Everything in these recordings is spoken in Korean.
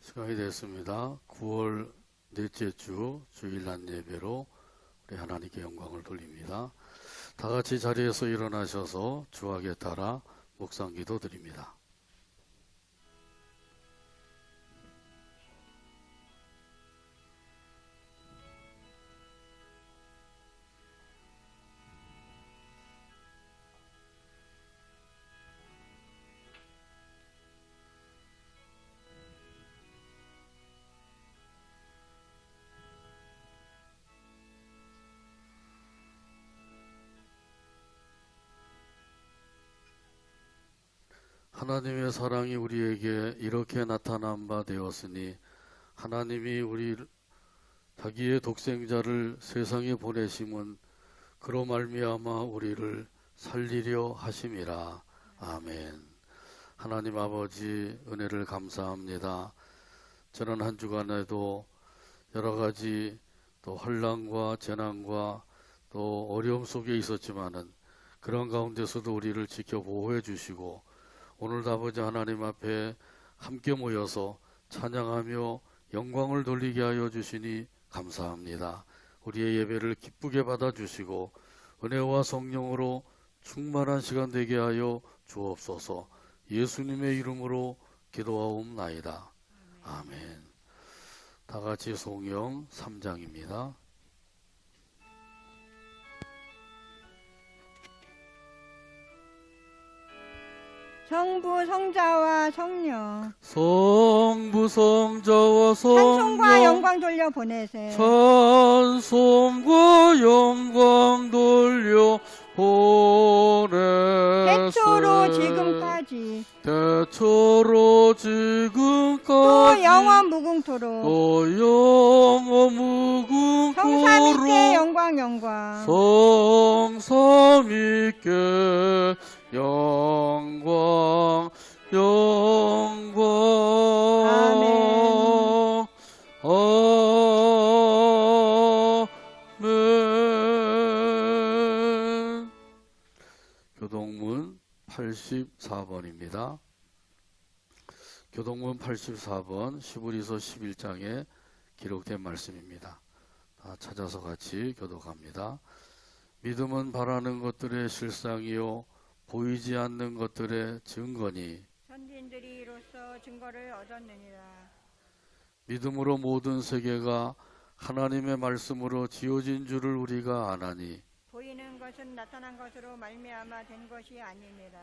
시간이 됐습니다. 9월 넷째 주 주일날 예배로 우리 하나님께 영광을 돌립니다. 다 같이 자리에서 일어나셔서 주학에 따라 묵상 기도 드립니다. 하나님의 사랑이 우리에게 이렇게 나타난 바 되었으니 하나님이 자기의 독생자를 세상에 보내심은 그로 말미암아 우리를 살리려 하심이라. 아멘. 하나님 아버지 은혜를 감사합니다. 저는 한 주간에도 여러 가지 또 환난과 재난과 또 어려움 속에 있었지만은 그런 가운데서도 우리를 지켜 보호해 주시고 오늘도 아버지 하나님 앞에 함께 모여서 찬양하며 영광을 돌리게 하여 주시니 감사합니다. 우리의 예배를 기쁘게 받아주시고 은혜와 성령으로 충만한 시간 되게 하여 주옵소서. 예수님의 이름으로 기도하옵나이다. 아멘. 다 같이 성경 3장입니다. 성부 성자와 성령 성부 성자와 찬송과 성령 영광 돌려 보내세. 찬송과 영광 돌려 보내세. 태초로 지금까지 태초로 지금까지 또 영원 무궁토록 또 영원 무궁토록 성삼위께 영광 성삼위께 영광 아멘. 아멘. 교동문 84번입니다. 교동문 84번 시브리서 11장에 기록된 말씀입니다. 찾아서 같이 교독합니다. 믿음은 바라는 것들의 실상이요 보이지 않는 것들의 증거니 선진들이 이로써 증거를 얻었느니라. 믿음으로 모든 세계가 하나님의 말씀으로 지어진 줄을 우리가 아나니 보이는 것은 나타난 것으로 말미암아 된 것이 아니니라.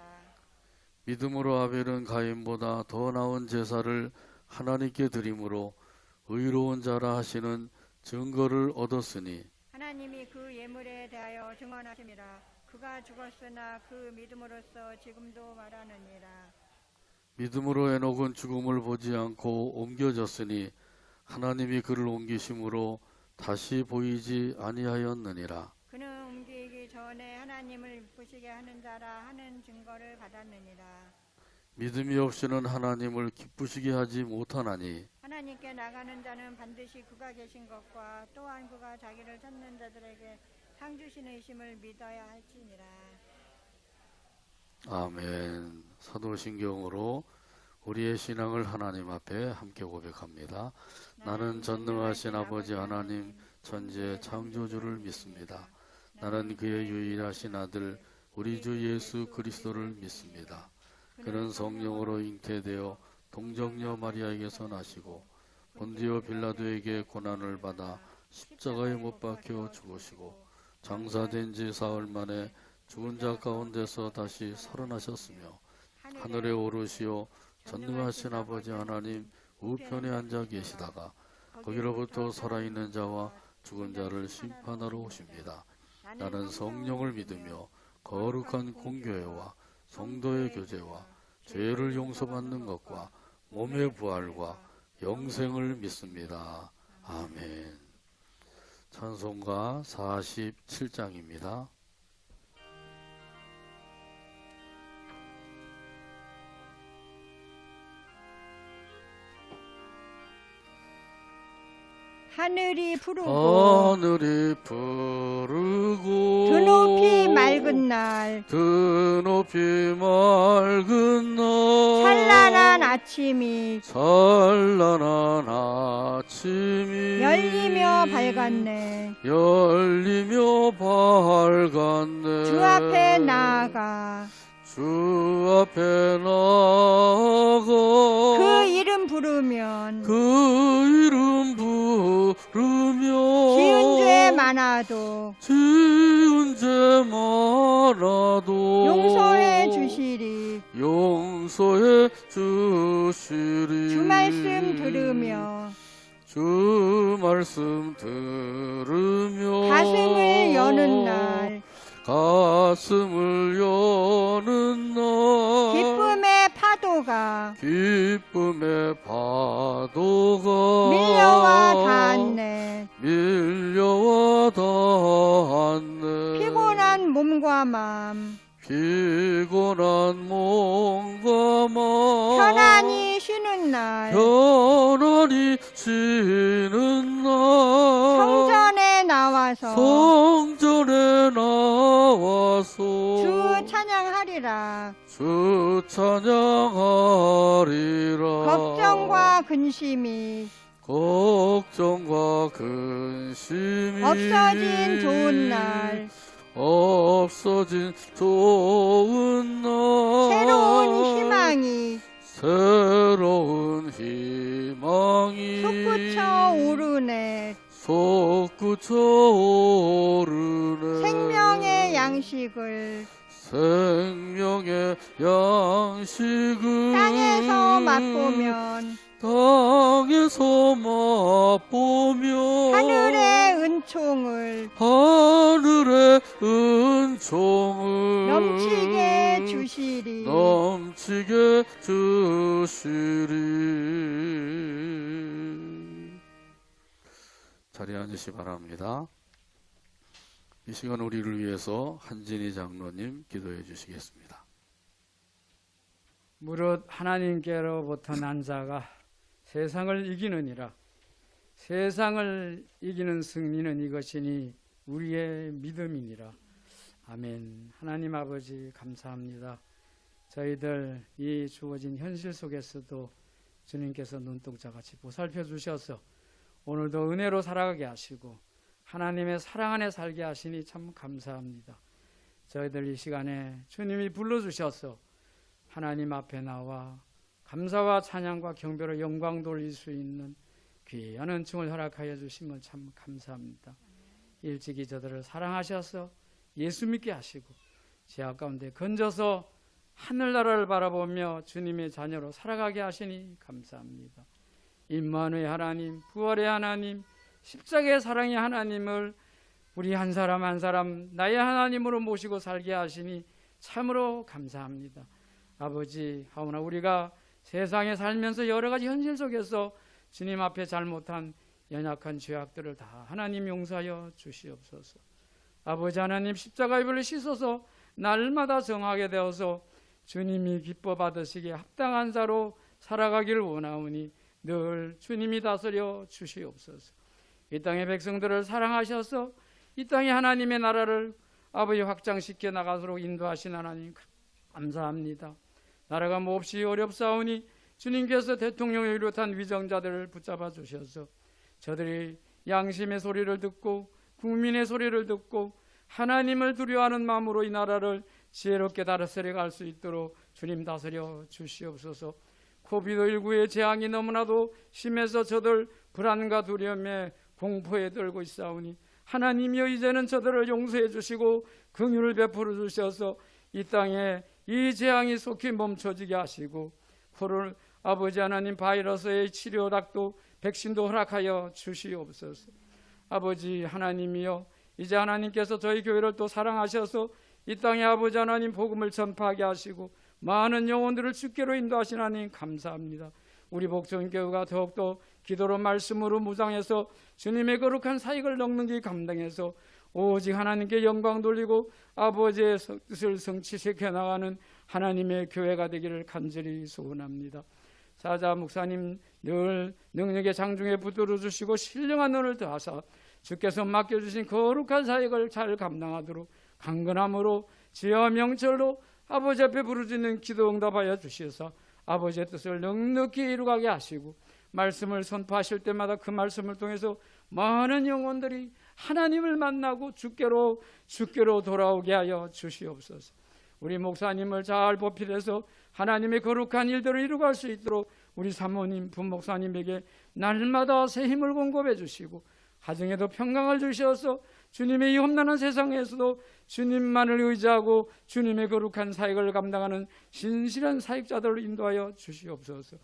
믿음으로 아벨은 가인보다 더 나은 제사를 하나님께 드림으로 의로운 자라 하시는 증거를 얻었으니 하나님이 그 예물에 대하여 증언하심이라. 그가 죽었으나 그 믿음으로써 지금도 말하느니라. 믿음으로 에녹은 죽음을 보지 않고 옮겨졌으니 하나님이 그를 옮기심으로 다시 보이지 아니하였느니라. 그는 옮기기 전에 하나님을 기쁘시게 하는 자라 하는 증거를 받았느니라. 믿음이 없이는 하나님을 기쁘시게 하지 못하나니 하나님께 나가는 자는 반드시 그가 계신 것과 또한 그가 자기를 찾는 자들에게 상 주시는 이심을 믿어야 할지니라. 아멘. 사도신경으로 우리의 신앙을 하나님 앞에 함께 고백합니다. 나는 전능하신 아버지 하나님 천지의 창조주를 믿습니다. 나는 그의 유일하신 아들 우리 주 예수 그리스도를 믿습니다. 그는 성령으로 잉태되어 동정녀 마리아에게서 나시고 본디오 빌라도에게 고난을 받아 십자가에 못 박혀 죽으시고 장사된 지 사흘 만에 죽은 자 가운데서 다시 살아나셨으며 하늘에 오르시어 전능하신 아버지 하나님 우편에 앉아 계시다가 거기로부터 살아있는 자와 죽은 자를 심판하러 오십니다. 나는 성령을 믿으며 거룩한 공교회와 성도의 교제와 죄를 용서받는 것과 몸의 부활과 영생을 믿습니다. 아멘. 찬송가 47장입니다. 하늘이 푸르고 하늘이 푸르고 드높이 맑은 날 드높이 맑은 날 찬란한 아침이 찬란한 아침이 열리며 밝았네. 열리며 밝았네. 주 앞에 나아가 주 앞에 나아가 그 이름 부르면 그 이름 부르며 지은 죄 많아도 지은 죄 많아도 용서해 주시리. 용서해 주시리. 주 말씀 들으며 주 말씀 들으며 가슴을 여는 날 가슴을 여는 날 기쁨의 파도가 기쁨의 파도가 밀려와 닿았네. 밀려와 닿았네. 피곤한 몸과 마음 피곤한 몸과 마음 편안히 쉬는 날 편안히 쉬는 날 성전에 나와서 성전에 나와서 주 찬양하리라. 주 찬양하리라. 걱정과 근심이 걱정과 근심이 없어진 좋은 날 없어진 좋은 날 새로운 희망이 새로운 희망이 솟구쳐 오르네. 솟구쳐 오르네. 생명의 양식을 생명의 양식을 땅에서 맛보면 땅에서 맛보며 하늘의 은총을 하늘의 은총을 넘치게 주시리. 넘치게 주시리. 자리에 앉으시 바랍니다. 이 시간 우리를 위해서 한진희 장로님 기도해 주시겠습니다. 무릇 하나님께로부터 난 자가 세상을 이기느니라. 세상을 이기는 승리는 이것이니 우리의 믿음이니라. 아멘. 하나님 아버지 감사합니다. 저희들 이 주어진 현실 속에서도 주님께서 눈동자같이 보살펴 주셔서 오늘도 은혜로 살아가게 하시고 하나님의 사랑 안에 살게 하시니 참 감사합니다. 저희들 이 시간에 주님이 불러주셔서 하나님 앞에 나와 감사와 찬양과 경배로 영광 돌릴 수 있는 귀한 은총을 허락하여 주심을 참 감사합니다. 일찍이 저들을 사랑하셔서 예수 믿게 하시고 죄악 가운데 건져서 하늘나라를 바라보며 주님의 자녀로 살아가게 하시니 감사합니다. 임마누엘 하나님, 부활의 하나님, 십자가의 사랑의 하나님을 우리 한 사람 한 사람 나의 하나님으로 모시고 살게 하시니 참으로 감사합니다. 아버지, 하오나 우리가 세상에 살면서 여러 가지 현실 속에서 주님 앞에 잘못한 연약한 죄악들을 다 하나님 용서하여 주시옵소서. 아버지 하나님, 십자가의 불을 씻어서 날마다 정하게 되어서 주님이 기뻐 받으시기에 합당한 자로 살아가기를 원하오니 늘 주님이 다스려 주시옵소서. 이 땅의 백성들을 사랑하셔서 이 땅에 하나님의 나라를 아버지 확장시켜 나가도록 인도하신 하나님 감사합니다. 나라가 몹시 어렵사오니 주님께서 대통령을 비롯한 위정자들을 붙잡아 주셔서 저들이 양심의 소리를 듣고 국민의 소리를 듣고 하나님을 두려워하는 마음으로 이 나라를 지혜롭게 다스려 갈 수 있도록 주님 다스려 주시옵소서. 코비드19의 재앙이 너무나도 심해서 저들 불안과 두려움에 공포에 떨고 있사오니 하나님이여 이제는 저들을 용서해 주시고 긍휼을 베풀어 주셔서 이 땅에 이 재앙이 속히 멈춰지게 하시고 코로나 아버지 하나님 바이러스의 치료약도 백신도 허락하여 주시옵소서. 아버지 하나님이여 이제 하나님께서 저희 교회를 또 사랑하셔서 이 땅에 아버지 하나님 복음을 전파하게 하시고 많은 영혼들을 주께로 인도하신 하나님 감사합니다. 우리 복전교회가 더욱더 기도로 말씀으로 무장해서 주님의 거룩한 사역을 넉넉히 감당해서 오직 하나님께 영광 돌리고 아버지의 뜻을 성취시켜 나가는 하나님의 교회가 되기를 간절히 소원합니다. 사자 목사님 늘 능력의 장중에 붙들어 주시고 신령한 눈을 더하사 주께서 맡겨주신 거룩한 사역을 잘 감당하도록 강건함으로 지혜와 명철로 아버지 앞에 부르짖는 기도 응답하여 주시어서 아버지의 뜻을 넉넉히 이루가게 하시고 말씀을 선포하실 때마다 그 말씀을 통해서 많은 영혼들이 하나님을 만나고 주께로 돌아오게 하여 주시옵소서. 우리 목사님을 잘 보필해서 하나님의 거룩한 일들을 이루갈 수 있도록 우리 사모님, 부목사님에게 날마다 새 힘을 공급해 주시고 가정에도 평강을 주시어서 주님의 이 험난한 세상에서도 주님만을 의지하고 주님의 거룩한 사역을 감당하는 신실한 사역자들을 인도하여 주시옵소서.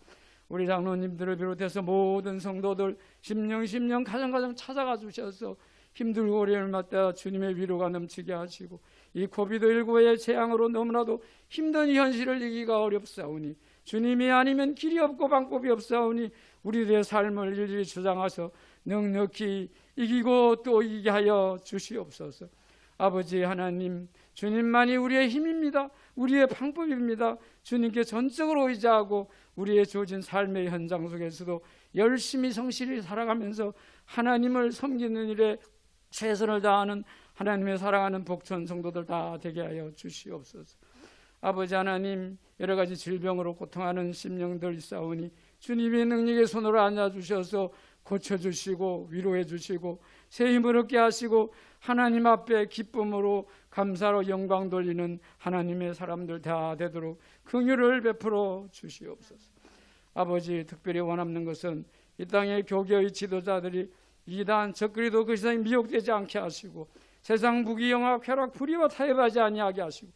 우리 장로님들을 비롯해서 모든 성도들 심령 가정 찾아가 주셔서 힘들고 어려움을 맞다 주님의 위로가 넘치게 하시고 이 코비드19의 재앙으로 너무나도 힘든 현실을 이기기가 어렵사오니 주님이 아니면 길이 없고 방법이 없사오니 우리들의 삶을 일일이 주장하셔서 넉넉히 이기고 또 이기게 하여 주시옵소서. 아버지 하나님, 주님만이 우리의 힘입니다. 우리의 방법입니다. 주님께 전적으로 의지하고 우리의 주어진 삶의 현장 속에서도 열심히 성실히 살아가면서 하나님을 섬기는 일에 최선을 다하는 하나님의 사랑하는 복천 성도들 다 되게 하여 주시옵소서. 아버지 하나님, 여러 가지 질병으로 고통하는 심령들 있사오니 주님의 능력의 손으로 앉아주셔서 고쳐주시고 위로해주시고 새 힘을 얻게 하시고 하나님 앞에 기쁨으로 감사로 영광 돌리는 하나님의 사람들 다 되도록 긍휼을 베풀어 주시옵소서. 아버지, 특별히 원하는 것은 이 땅의 교계의 지도자들이 이단 적그리도 그 세상에 미혹되지 않게 하시고 세상 부귀영화 쾌락 불의와 타협하지 아니하게 하시고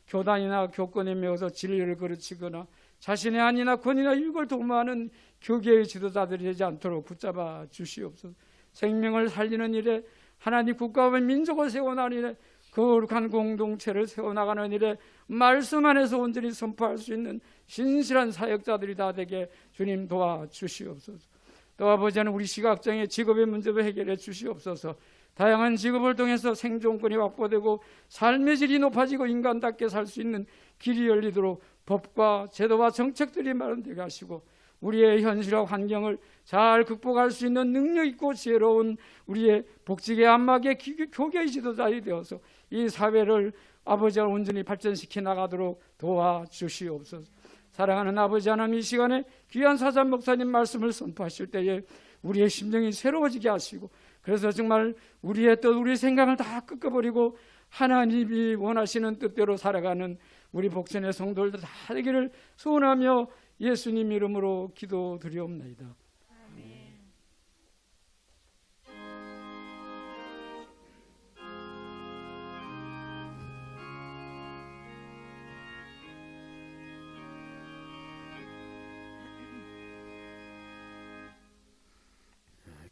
교단이나 교권에 매어서 진리를 가르치거나 자신의 안이나 권위나 유익을 도모하는 교계의 지도자들이 되지 않도록 붙잡아 주시옵소서. 생명을 살리는 일에 하나님 국가와 민족을 세워나가는 일에 거룩한 공동체를 세워나가는 일에 말씀 안에서 온전히 선포할 수 있는 신실한 사역자들이 다 되게 주님 도와주시옵소서. 또 아버지는 우리 시각장애 직업의 문제도 해결해 주시옵소서. 다양한 직업을 통해서 생존권이 확보되고 삶의 질이 높아지고 인간답게 살 수 있는 길이 열리도록 법과 제도와 정책들이 마련되게 하시고 우리의 현실과 환경을 잘 극복할 수 있는 능력 있고 지혜로운 우리의 복직의 안목의 교계의 지도자이 되어서 이 사회를 아버지가 온전히 발전시켜 나가도록 도와주시옵소서. 사랑하는 아버지 하나님, 이 시간에 귀한 사장 목사님 말씀을 선포하실 때에 우리의 심령이 새로워지게 하시고 그래서 정말 우리의 뜻, 우리의 생각을 다 꺾어버리고 하나님이 원하시는 뜻대로 살아가는 우리 복천의 성도들도 다 되기를 소원하며 예수님 이름으로 기도드리옵나이다. 아멘.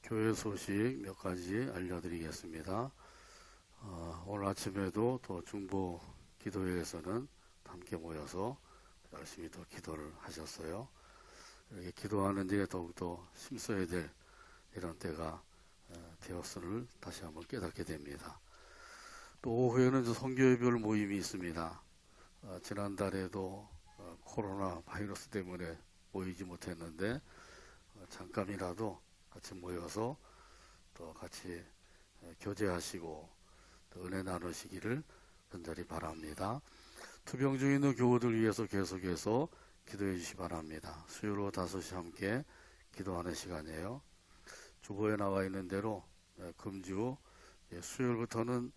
교회 소식 몇 가지 알려드리겠습니다. 오늘 아침에도 또 중보 기도회에서는 함께 모여서 열심히 또 기도를 하셨어요. 이렇게 기도하는 데 더욱더 힘써야 될 이런 때가 되었음을 다시 한번 깨닫게 됩니다. 또 오후에는 성교회별 모임이 있습니다. 지난달에도 코로나 바이러스 때문에 모이지 못했는데 잠깐이라도 같이 모여서 또 같이 교제하시고 또 은혜 나누시기를 간절히 바랍니다. 투병 중에 있는 교우들 위해서 계속해서 기도해 주시기 바랍니다. 수요일 오후 5시 함께 기도하는 시간이에요. 주보에 나와 있는 대로 금주 수요일부터는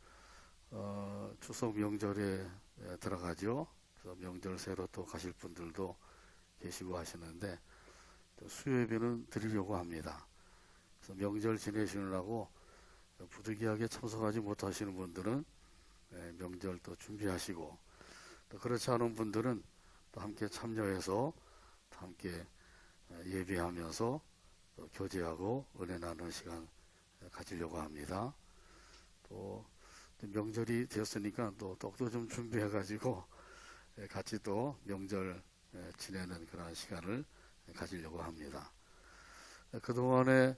추석 명절에 들어가죠. 그래서 명절 새로 또 가실 분들도 계시고 하시는데 수요예배는 드리려고 합니다. 그래서 명절 지내시느라고 부득이하게 참석하지 못하시는 분들은 명절 또 준비하시고 또 그렇지 않은 분들은 또 함께 참여해서 또 함께 예배하면서 또 교제하고 은혜 나누는 시간 가지려고 합니다. 또 명절이 되었으니까 또 떡도 좀 준비해 가지고 같이 또 명절 지내는 그런 시간을 가지려고 합니다. 그동안에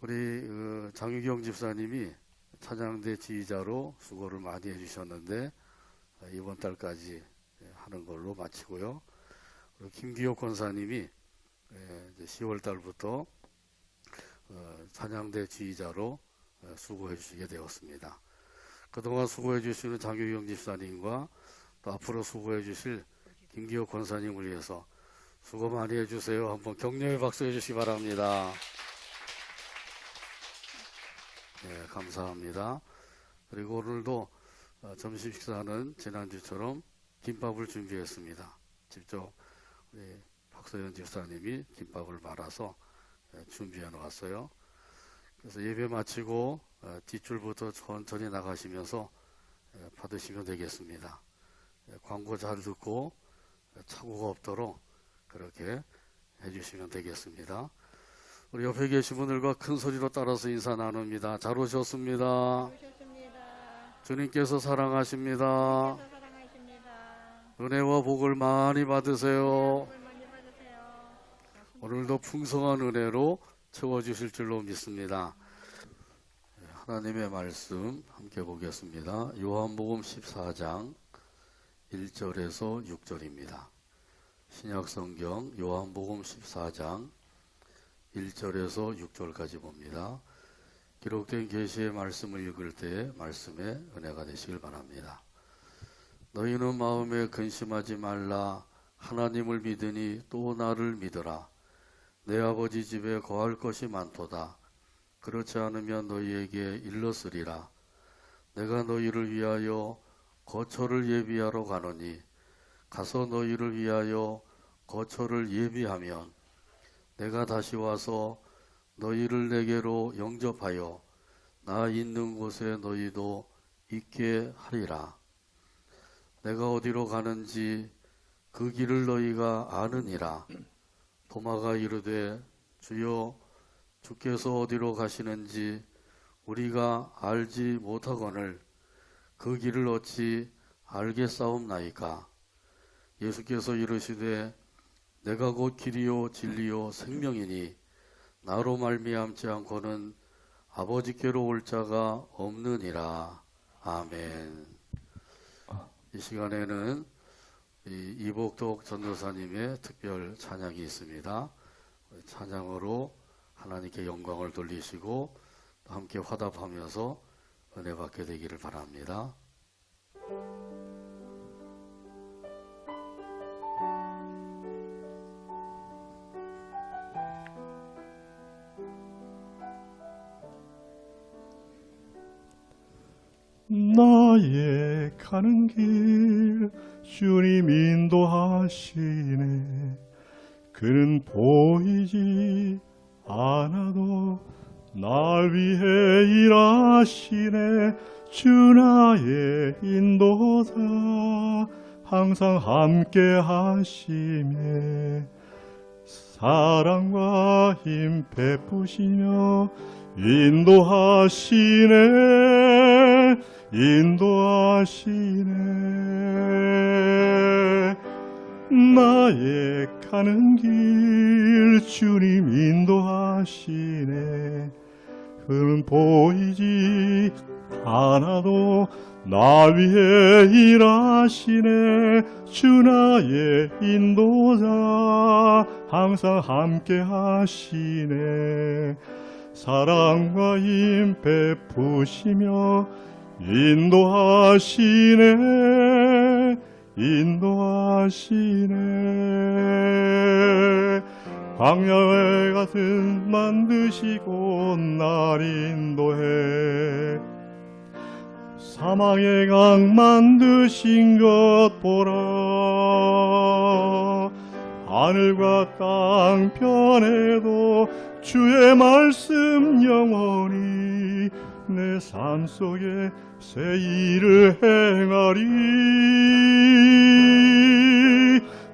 우리 장유경 집사님이 찬양대 지휘자로 수고를 많이 해주셨는데 이번 달까지 하는 걸로 마치고요. 그리고 김기옥 권사님이 이제 10월 달부터 찬양대 지휘자로 수고해 주시게 되었습니다. 그동안 수고해 주시는 장유경 집사님과 또 앞으로 수고해 주실 김기호 권사님을 위해서 수고 많이 해주세요. 한번 격려의 박수 해주시기 바랍니다. 네, 감사합니다. 그리고 오늘도 점심 식사는 지난주처럼 김밥을 준비했습니다. 직접 우리 박서연 집사님이 김밥을 말아서 준비해 놓았어요. 그래서 예배 마치고 뒷줄부터 천천히 나가시면서 받으시면 되겠습니다. 광고 잘 듣고 착오가 없도록 그렇게 해주시면 되겠습니다. 우리 옆에 계신 분들과 큰 소리로 따라서 인사 나눕니다. 잘 오셨습니다. 오셨습니다. 주님께서 사랑하십니다. 주님께서 사랑하십니다. 은혜와 복을 많이 받으세요. 복을 많이 받으세요. 오늘도 풍성한 은혜로 채워주실 줄로 믿습니다. 하나님의 말씀 함께 보겠습니다. 요한복음 14장 1절에서 6절입니다. 신약성경 요한복음 14장 1절에서 6절까지 봅니다. 기록된 계시의 말씀을 읽을 때 말씀에 은혜가 되시길 바랍니다. 너희는 마음에 근심하지 말라. 하나님을 믿으니 또 나를 믿으라. 내 아버지 집에 거할 것이 많도다. 그렇지 않으면 너희에게 일렀으리라. 내가 너희를 위하여 거처를 예비하러 가노니 가서 너희를 위하여 거처를 예비하면 내가 다시 와서 너희를 내게로 영접하여 나 있는 곳에 너희도 있게 하리라. 내가 어디로 가는지 그 길을 너희가 아느니라. 도마가 이르되 주여 주께서 어디로 가시는지 우리가 알지 못하거늘 그 길을 어찌 알겠사옵나이까. 예수께서 이르시되 내가 곧 길이요 진리요 생명이니 나로 말미암지 않고는 아버지께로 올 자가 없느니라. 아멘. 이 시간에는 이복덕 전도사님의 특별 찬양이 있습니다. 찬양으로 하나님께 영광을 돌리시고 함께 화답하면서 은혜 받게 되기를 바랍니다. 나의 가는 길 주님 인도하시네. 그는 보이지 않아도 날 위해 일하시네. 주 나의 인도자 항상 함께 하시네. 사랑과 힘 베푸시며 인도하시네. 나의 가는 길 주님 인도하시네. 그는 보이지 않아도 나 위해 일하시네. 주 나의 인도자 항상 함께 하시네. 사랑과 힘 베푸시며 인도하시네. 광야의 같은 만드시고 날 인도해. 사망의 강 만드신 것 보라. 하늘과 땅 변해도 주의 말씀 영원히 내 삶 속에 새 일을 행하리.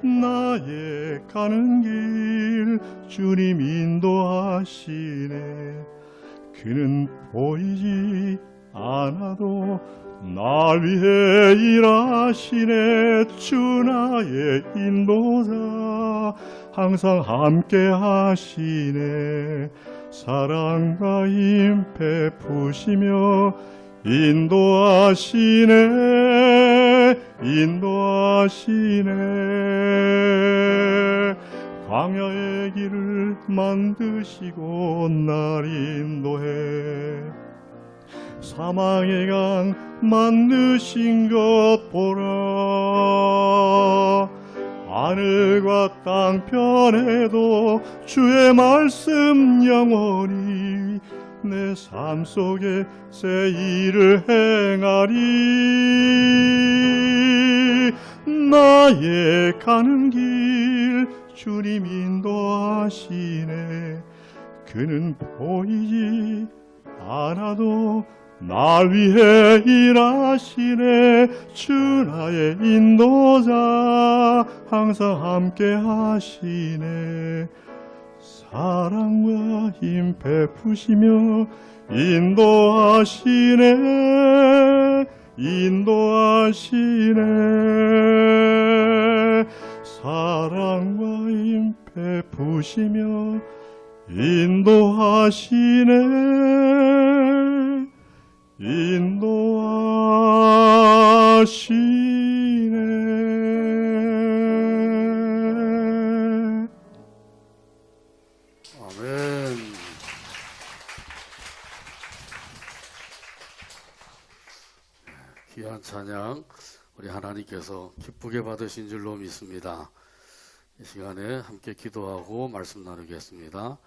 나의 가는 길 주님 인도하시네. 그는 보이지 않아도 날 위해 일하시네. 주 나의 인도자 항상 함께 하시네. 사랑과 힘 베푸시며 인도하시네. 광야의 길을 만드시고 날 인도해 사망의 강 만드신 것 보라. 하늘과 땅 편에도 주의 말씀 영원히 내 삶 속에 새 일을 행하리. 나의 가는 길 주님 인도하시네. 그는 보이지 않아도 날 위해 일하시네. 주 나의 인도자 항상 함께 하시네. 사랑과 힘 베푸시며 인도하시네. 인도하시네. 사랑과 힘 베푸시며 인도하시네. 인도하시네. 아멘. 귀한 찬양 우리 하나님께서 기쁘게 받으신 줄로 믿습니다. 이 시간에 함께 기도하고 말씀 나누겠습니다.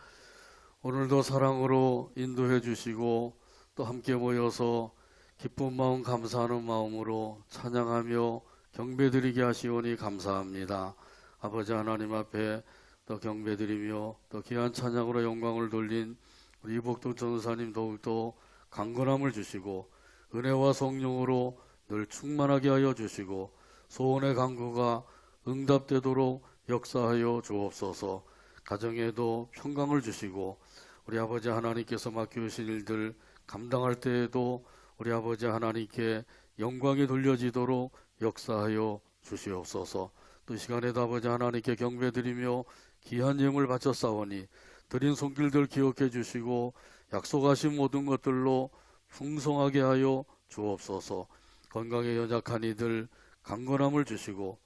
오늘도 사랑으로 인도해 주시고 또 함께 모여서 기쁜 마음 감사하는 마음으로 찬양하며 경배드리게 하시오니 감사합니다. 아버지 하나님 앞에 또 경배드리며 또 귀한 찬양으로 영광을 돌린 우리 이복동 전사님 더욱더 강건함을 주시고 은혜와 성령으로 늘 충만하게 하여 주시고 소원의 간구가 응답되도록 역사하여 주옵소서. 가정에도 평강을 주시고 우리 아버지 하나님께서 맡겨주신 일들 감당할 때에도 우리 아버지 하나님께 영광이 돌려지도록 역사하여 주시옵소서. 또 이 시간에도 아버지 하나님께 경배드리며 귀한 예물 바쳤사오니 드린 손길들 기억해 주시고 약속하신 모든 것들로 풍성하게 하여 주옵소서. 건강에 연약한 이들 강건함을 주시고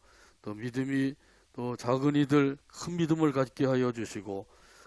또 믿음이 또 작은 이들 큰 믿음을 갖게 하여 주시고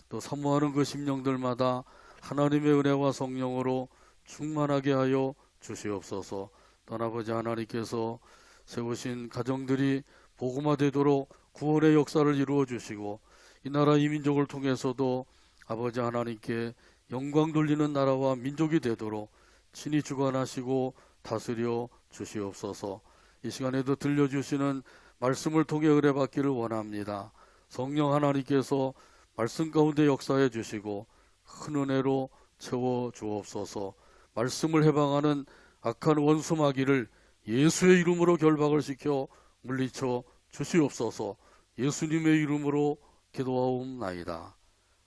또 사모하는 그 심령들마다 하나님의 은혜와 성령으로 충만하게 하여 주시옵소서. 또 아버지 하나님께서 세우신 가정들이 복음화되도록 구원의 역사를 이루어 주시고 이 나라 이 민족을 통해서도 아버지 하나님께 영광 돌리는 나라와 민족이 되도록 친히 주관하시고 다스려 주시옵소서. 이 시간에도 들려주시는 말씀을 통해 은혜 받기를 원합니다. 성령 하나님께서 말씀 가운데 역사해 주시고 큰 은혜로 채워 주옵소서. 말씀을 해방하는 악한 원수 마귀를 예수의 이름으로 결박을 시켜 물리쳐 주시옵소서. 예수님의 이름으로 기도하옵나이다.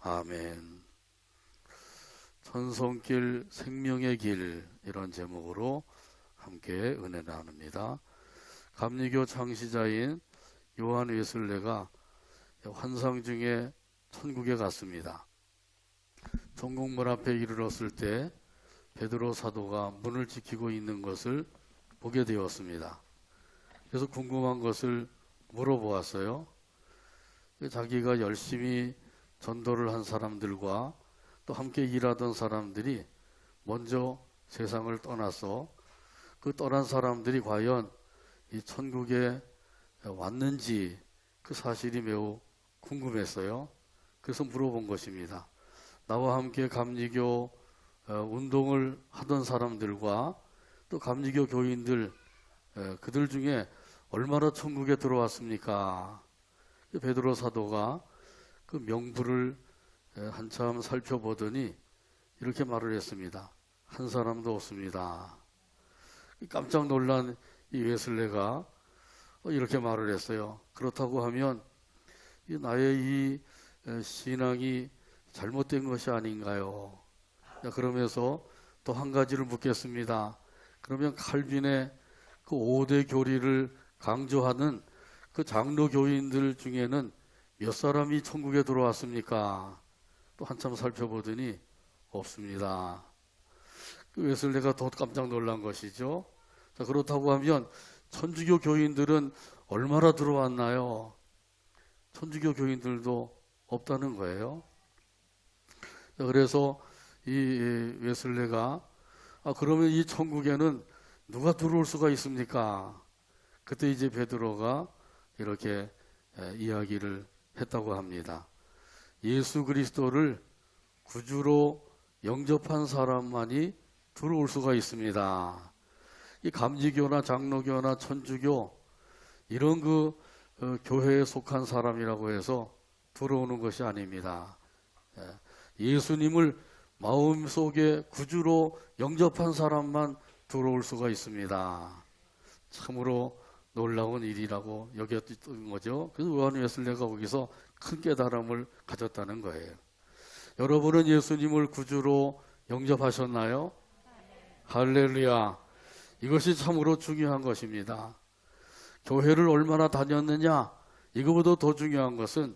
아멘. 천성길 생명의 길 이런 제목으로 함께 은혜 나눕니다. 감리교 창시자인 요한 웨슬레가 환상 중에 천국에 갔습니다. 종국문 앞에 이르렀을 때 베드로 사도가 문을 지키고 있는 것을 보게 되었습니다. 그래서 궁금한 것을 물어보았어요. 자기가 열심히 전도를 한 사람들과 또 함께 일하던 사람들이 먼저 세상을 떠나서 그 떠난 사람들이 과연 이 천국에 왔는지 그 사실이 매우 궁금했어요. 그래서 물어본 것입니다. 나와 함께 감리교 운동을 하던 사람들과 또 감리교 교인들 그들 중에 얼마나 천국에 들어왔습니까? 베드로 사도가 그 명부를 한참 살펴보더니 이렇게 말을 했습니다. 한 사람도 없습니다. 깜짝 놀란 이 웨슬레가 이렇게 말을 했어요. 그렇다고 하면 나의 이 신앙이 잘못된 것이 아닌가요? 그러면서 또 한 가지를 묻겠습니다. 그러면 칼빈의 그 5대 교리를 강조하는 그 장로 교인들 중에는 몇 사람이 천국에 들어왔습니까? 또 한참 살펴보더니 없습니다. 그 웨슬레가 더 깜짝 놀란 것이죠. 자, 그렇다고 하면 천주교 교인들은 얼마나 들어왔나요? 천주교 교인들도 없다는 거예요. 그래서 이 웨슬레가 그러면 이 천국에는 누가 들어올 수가 있습니까? 그때 이제 베드로가 이렇게 이야기를 했다고 합니다. 예수 그리스도를 구주로 영접한 사람만이 들어올 수가 있습니다. 이 감리교나 장로교나 천주교 이런 교회에 속한 사람이라고 해서 들어오는 것이 아닙니다. 예수님을 마음속에 구주로 영접한 사람만 들어올 수가 있습니다. 참으로 놀라운 일이라고 여겼던 거죠. 그래서 요한 웨슬레가 거기서 큰 깨달음을 가졌다는 거예요. 여러분은 예수님을 구주로 영접하셨나요? 할렐루야. 이것이 참으로 중요한 것입니다. 교회를 얼마나 다녔느냐, 이거보다 더 중요한 것은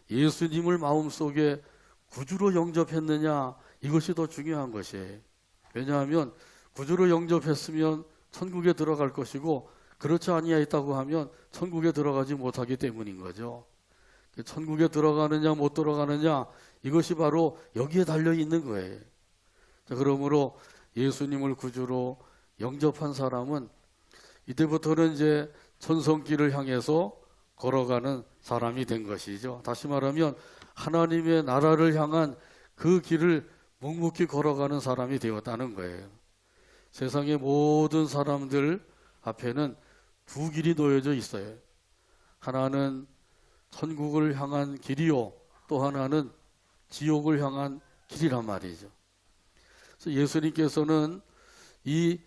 예수님을 마음속에 구주로 영접했느냐, 이것이 더 중요한 것이에요. 왜냐하면 구주로 영접했으면 천국에 들어갈 것이고, 그렇지 아니하였다고 하면 천국에 들어가지 못하기 때문인 거죠. 천국에 들어가느냐 못 들어가느냐, 이것이 바로 여기에 달려 있는 거예요. 자, 그러므로 예수님을 구주로 영접한 사람은 이때부터는 이제 천성길을 향해서 걸어가는 사람이 된 것이죠. 다시 말하면 하나님의 나라를 향한 그 길을 묵묵히 걸어가는 사람이 되었다는 거예요. 세상의 모든 사람들 앞에는 두 길이 놓여져 있어요. 하나는 천국을 향한 길이요, 또 하나는 지옥을 향한 길이란 말이죠. 그래서 예수님께서는 이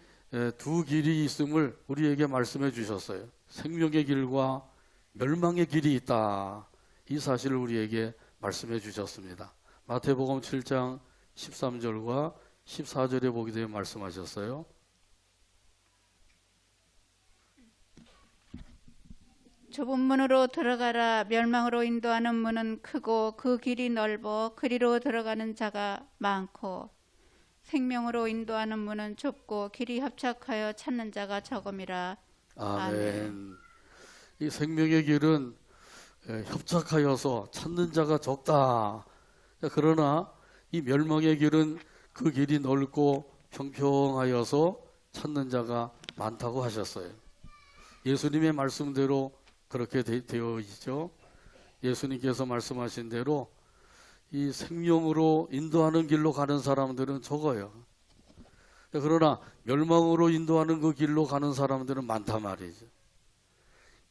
두 길이 있음을 우리에게 말씀해 주셨어요. 생명의 길과 멸망의 길이 있다. 이 사실을 우리에게 말씀해 주셨습니다. 마태복음 7장 13절과 14절에 보게 되면 말씀하셨어요. 좁은 문으로 들어가라. 멸망으로 인도하는 문은 크고 그 길이 넓어 그리로 들어가는 자가 많고 생명으로 인도하는 문은 좁고 길이 협착하여 찾는 자가 적음이라. 아멘. 이 생명의 길은 협착하여서 찾는 자가 적다. 그러나 이 멸망의 길은 그 길이 넓고 평평하여서 찾는 자가 많다고 하셨어요. 예수님의 말씀대로 그렇게 되어 있죠. 예수님께서 말씀하신 대로 이 생명으로 인도하는 길로 가는 사람들은 적어요. 그러나 멸망으로 인도하는 그 길로 가는 사람들은 많단 말이죠.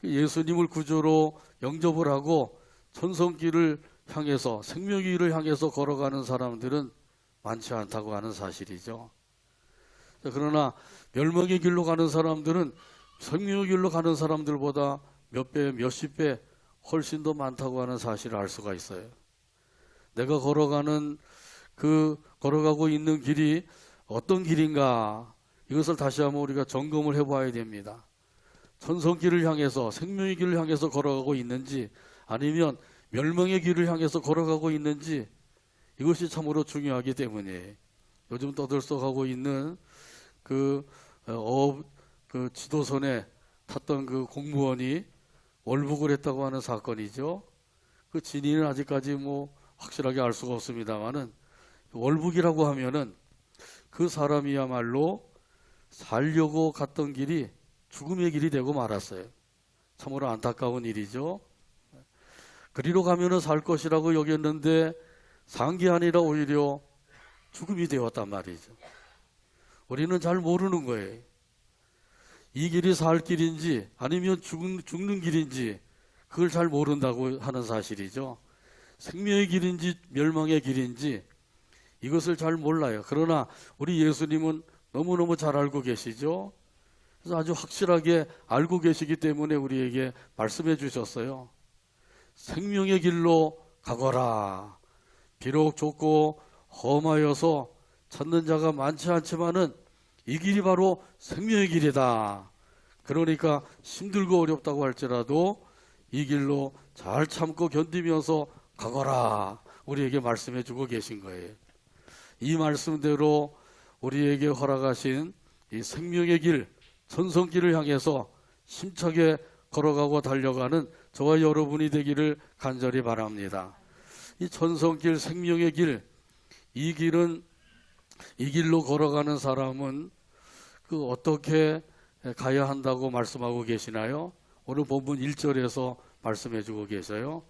예수님을 구주로 영접을 하고 천성길을 향해서, 생명의 길을 향해서 걸어가는 사람들은 많지 않다고 하는 사실이죠. 그러나 멸망의 길로 가는 사람들은 생명의 길로 가는 사람들보다 몇 배, 몇십 배 훨씬 더 많다고 하는 사실을 알 수가 있어요. 내가 걸어가고 있는 길이 어떤 길인가, 이것을 다시 한번 우리가 점검을 해봐야 됩니다. 천성길을 향해서, 생명의 길을 향해서 걸어가고 있는지, 아니면 멸망의 길을 향해서 걸어가고 있는지, 이것이 참으로 중요하기 때문에 요즘 떠들썩하고 있는 그 지도선에 탔던 그 공무원이 월북을 했다고 하는 사건이죠. 그 진위는 아직까지 확실하게 알 수가 없습니다만은, 월북이라고 하면은 그 사람이야말로 살려고 갔던 길이 죽음의 길이 되고 말았어요. 참으로 안타까운 일이죠. 그리로 가면은 살 것이라고 여겼는데 산 게 아니라 오히려 죽음이 되었단 말이죠. 우리는 잘 모르는 거예요. 이 길이 살 길인지 아니면 죽는 길인지 그걸 잘 모른다고 하는 사실이죠. 생명의 길인지 멸망의 길인지 이것을 잘 몰라요. 그러나 우리 예수님은 너무너무 잘 알고 계시죠. 그래서 아주 확실하게 알고 계시기 때문에 우리에게 말씀해 주셨어요. 생명의 길로 가거라. 비록 좁고 험하여서 찾는 자가 많지 않지만은 이 길이 바로 생명의 길이다. 그러니까 힘들고 어렵다고 할지라도 이 길로 잘 참고 견디면서 가거라. 우리에게 말씀해 주고 계신 거예요. 이 말씀대로 우리에게 허락하신 이 생명의 길, 천성길을 향해서 힘차게 걸어가고 달려가는 저와 여러분이 되기를 간절히 바랍니다. 이 전성길, 생명의 길, 이 길로 걸어가는 사람은 그 어떻게 가야 한다고 말씀하고 계시나요? 오늘 본문 1절에서 말씀해 주고 계셔요.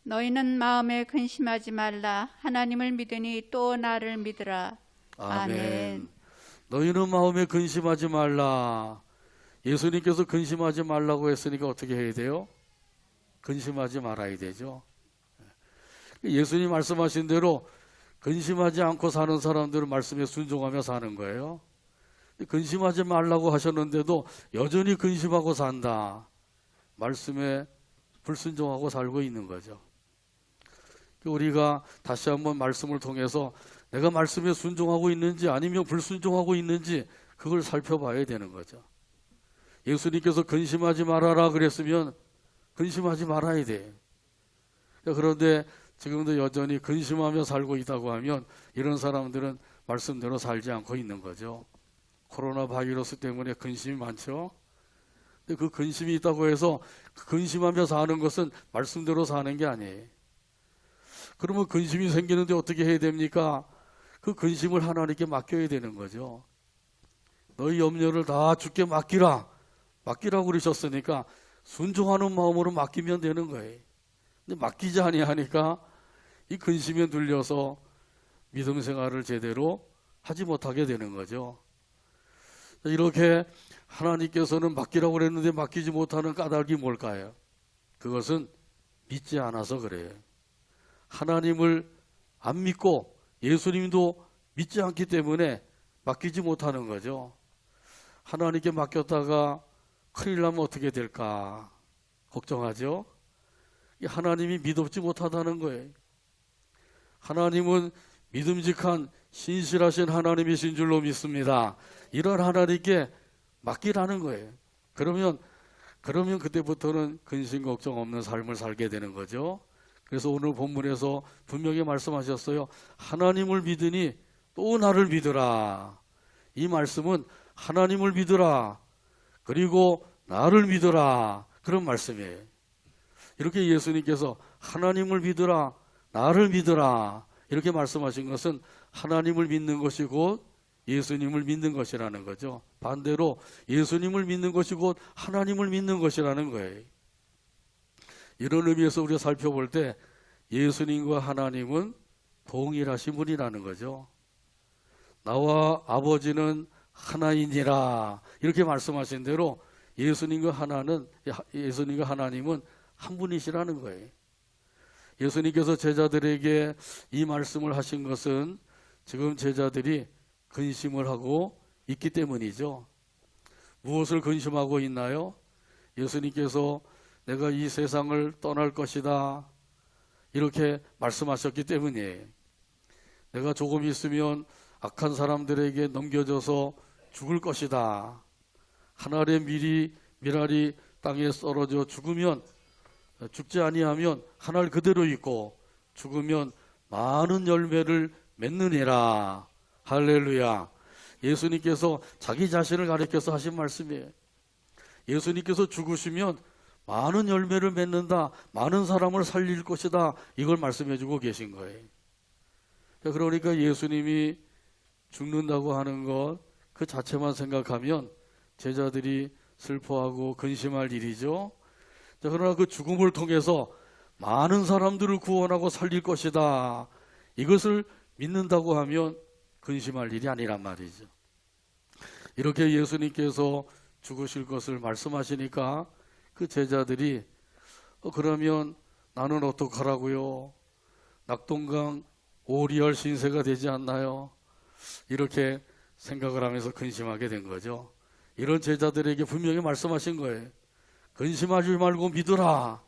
너희는 마음에 근심하지 말라. 하나님을 믿으니 또 나를 믿으라. 아멘. 너희는 마음에 근심하지 말라. 예수님께서 근심하지 말라고 했으니까 어떻게 해야 돼요? 근심하지 말아야 되죠. 예수님 말씀하신 대로 근심하지 않고 사는 사람들은 말씀에 순종하며 사는 거예요. 근심하지 말라고 하셨는데도 여전히 근심하고 산다. 말씀에 불순종하고 살고 있는 거죠. 우리가 다시 한번 말씀을 통해서 내가 말씀에 순종하고 있는지 아니면 불순종하고 있는지 그걸 살펴봐야 되는 거죠. 예수님께서 근심하지 말아라 그랬으면 근심하지 말아야 돼. 그런데 지금도 여전히 근심하며 살고 있다고 하면 이런 사람들은 말씀대로 살지 않고 있는 거죠. 코로나 바이러스 때문에 근심이 많죠. 근데 그 근심이 있다고 해서 근심하며 사는 것은 말씀대로 사는 게 아니에요. 그러면 근심이 생기는데 어떻게 해야 됩니까? 그 근심을 하나님께 맡겨야 되는 거죠. 너희 염려를 다 주께 맡기라고 그러셨으니까 순종하는 마음으로 맡기면 되는 거예요. 근데 맡기지 아니하니까 이 근심에 눌려서 믿음 생활을 제대로 하지 못하게 되는 거죠. 이렇게 하나님께서는 맡기라고 그랬는데 맡기지 못하는 까닭이 뭘까요? 그것은 믿지 않아서 그래요. 하나님을 안 믿고 예수님도 믿지 않기 때문에 맡기지 못하는 거죠. 하나님께 맡겼다가 큰일 나면 어떻게 될까 걱정하죠. 하나님이 믿음지 못하다는 거예요. 하나님은 믿음직한 신실하신 하나님이신 줄로 믿습니다. 이런 하나님께 맡기라는 거예요. 그러면 그때부터는 근심 걱정 없는 삶을 살게 되는 거죠. 그래서 오늘 본문에서 분명히 말씀하셨어요. 하나님을 믿으니 또 나를 믿으라. 이 말씀은 하나님을 믿으라. 그리고 나를 믿으라. 그런 말씀이에요. 이렇게 예수님께서 하나님을 믿으라. 나를 믿으라. 이렇게 말씀하신 것은 하나님을 믿는 것이 곧 예수님을 믿는 것이라는 거죠. 반대로 예수님을 믿는 것이 곧 하나님을 믿는 것이라는 거예요. 이런 의미에서 우리가 살펴볼 때 예수님과 하나님은 동일하신 분이라는 거죠. 나와 아버지는 하나이니라 이렇게 말씀하신 대로 예수님과 하나님은 한 분이시라는 거예요. 예수님께서 제자들에게 이 말씀을 하신 것은 지금 제자들이 근심을 하고 있기 때문이죠. 무엇을 근심하고 있나요? 예수님께서 내가 이 세상을 떠날 것이다 이렇게 말씀하셨기 때문이에요. 내가 조금 있으면 악한 사람들에게 넘겨져서 죽을 것이다. 하늘의 밀알이 땅에 썰어져 죽지 아니하면 하늘 그대로 있고 죽으면 많은 열매를 맺느니라. 할렐루야. 예수님께서 자기 자신을 가리켜서 하신 말씀이에요. 예수님께서 죽으시면 많은 열매를 맺는다. 많은 사람을 살릴 것이다. 이걸 말씀해 주고 계신 거예요. 그러니까 예수님이 죽는다고 하는 것 그 자체만 생각하면 제자들이 슬퍼하고 근심할 일이죠. 그러나 그 죽음을 통해서 많은 사람들을 구원하고 살릴 것이다. 이것을 믿는다고 하면 근심할 일이 아니란 말이죠. 이렇게 예수님께서 죽으실 것을 말씀하시니까 그 제자들이 그러면 나는 어떡하라고요? 낙동강 오리알 신세가 되지 않나요? 이렇게 생각을 하면서 근심하게 된 거죠. 이런 제자들에게 분명히 말씀하신 거예요. 근심하지 말고 믿으라.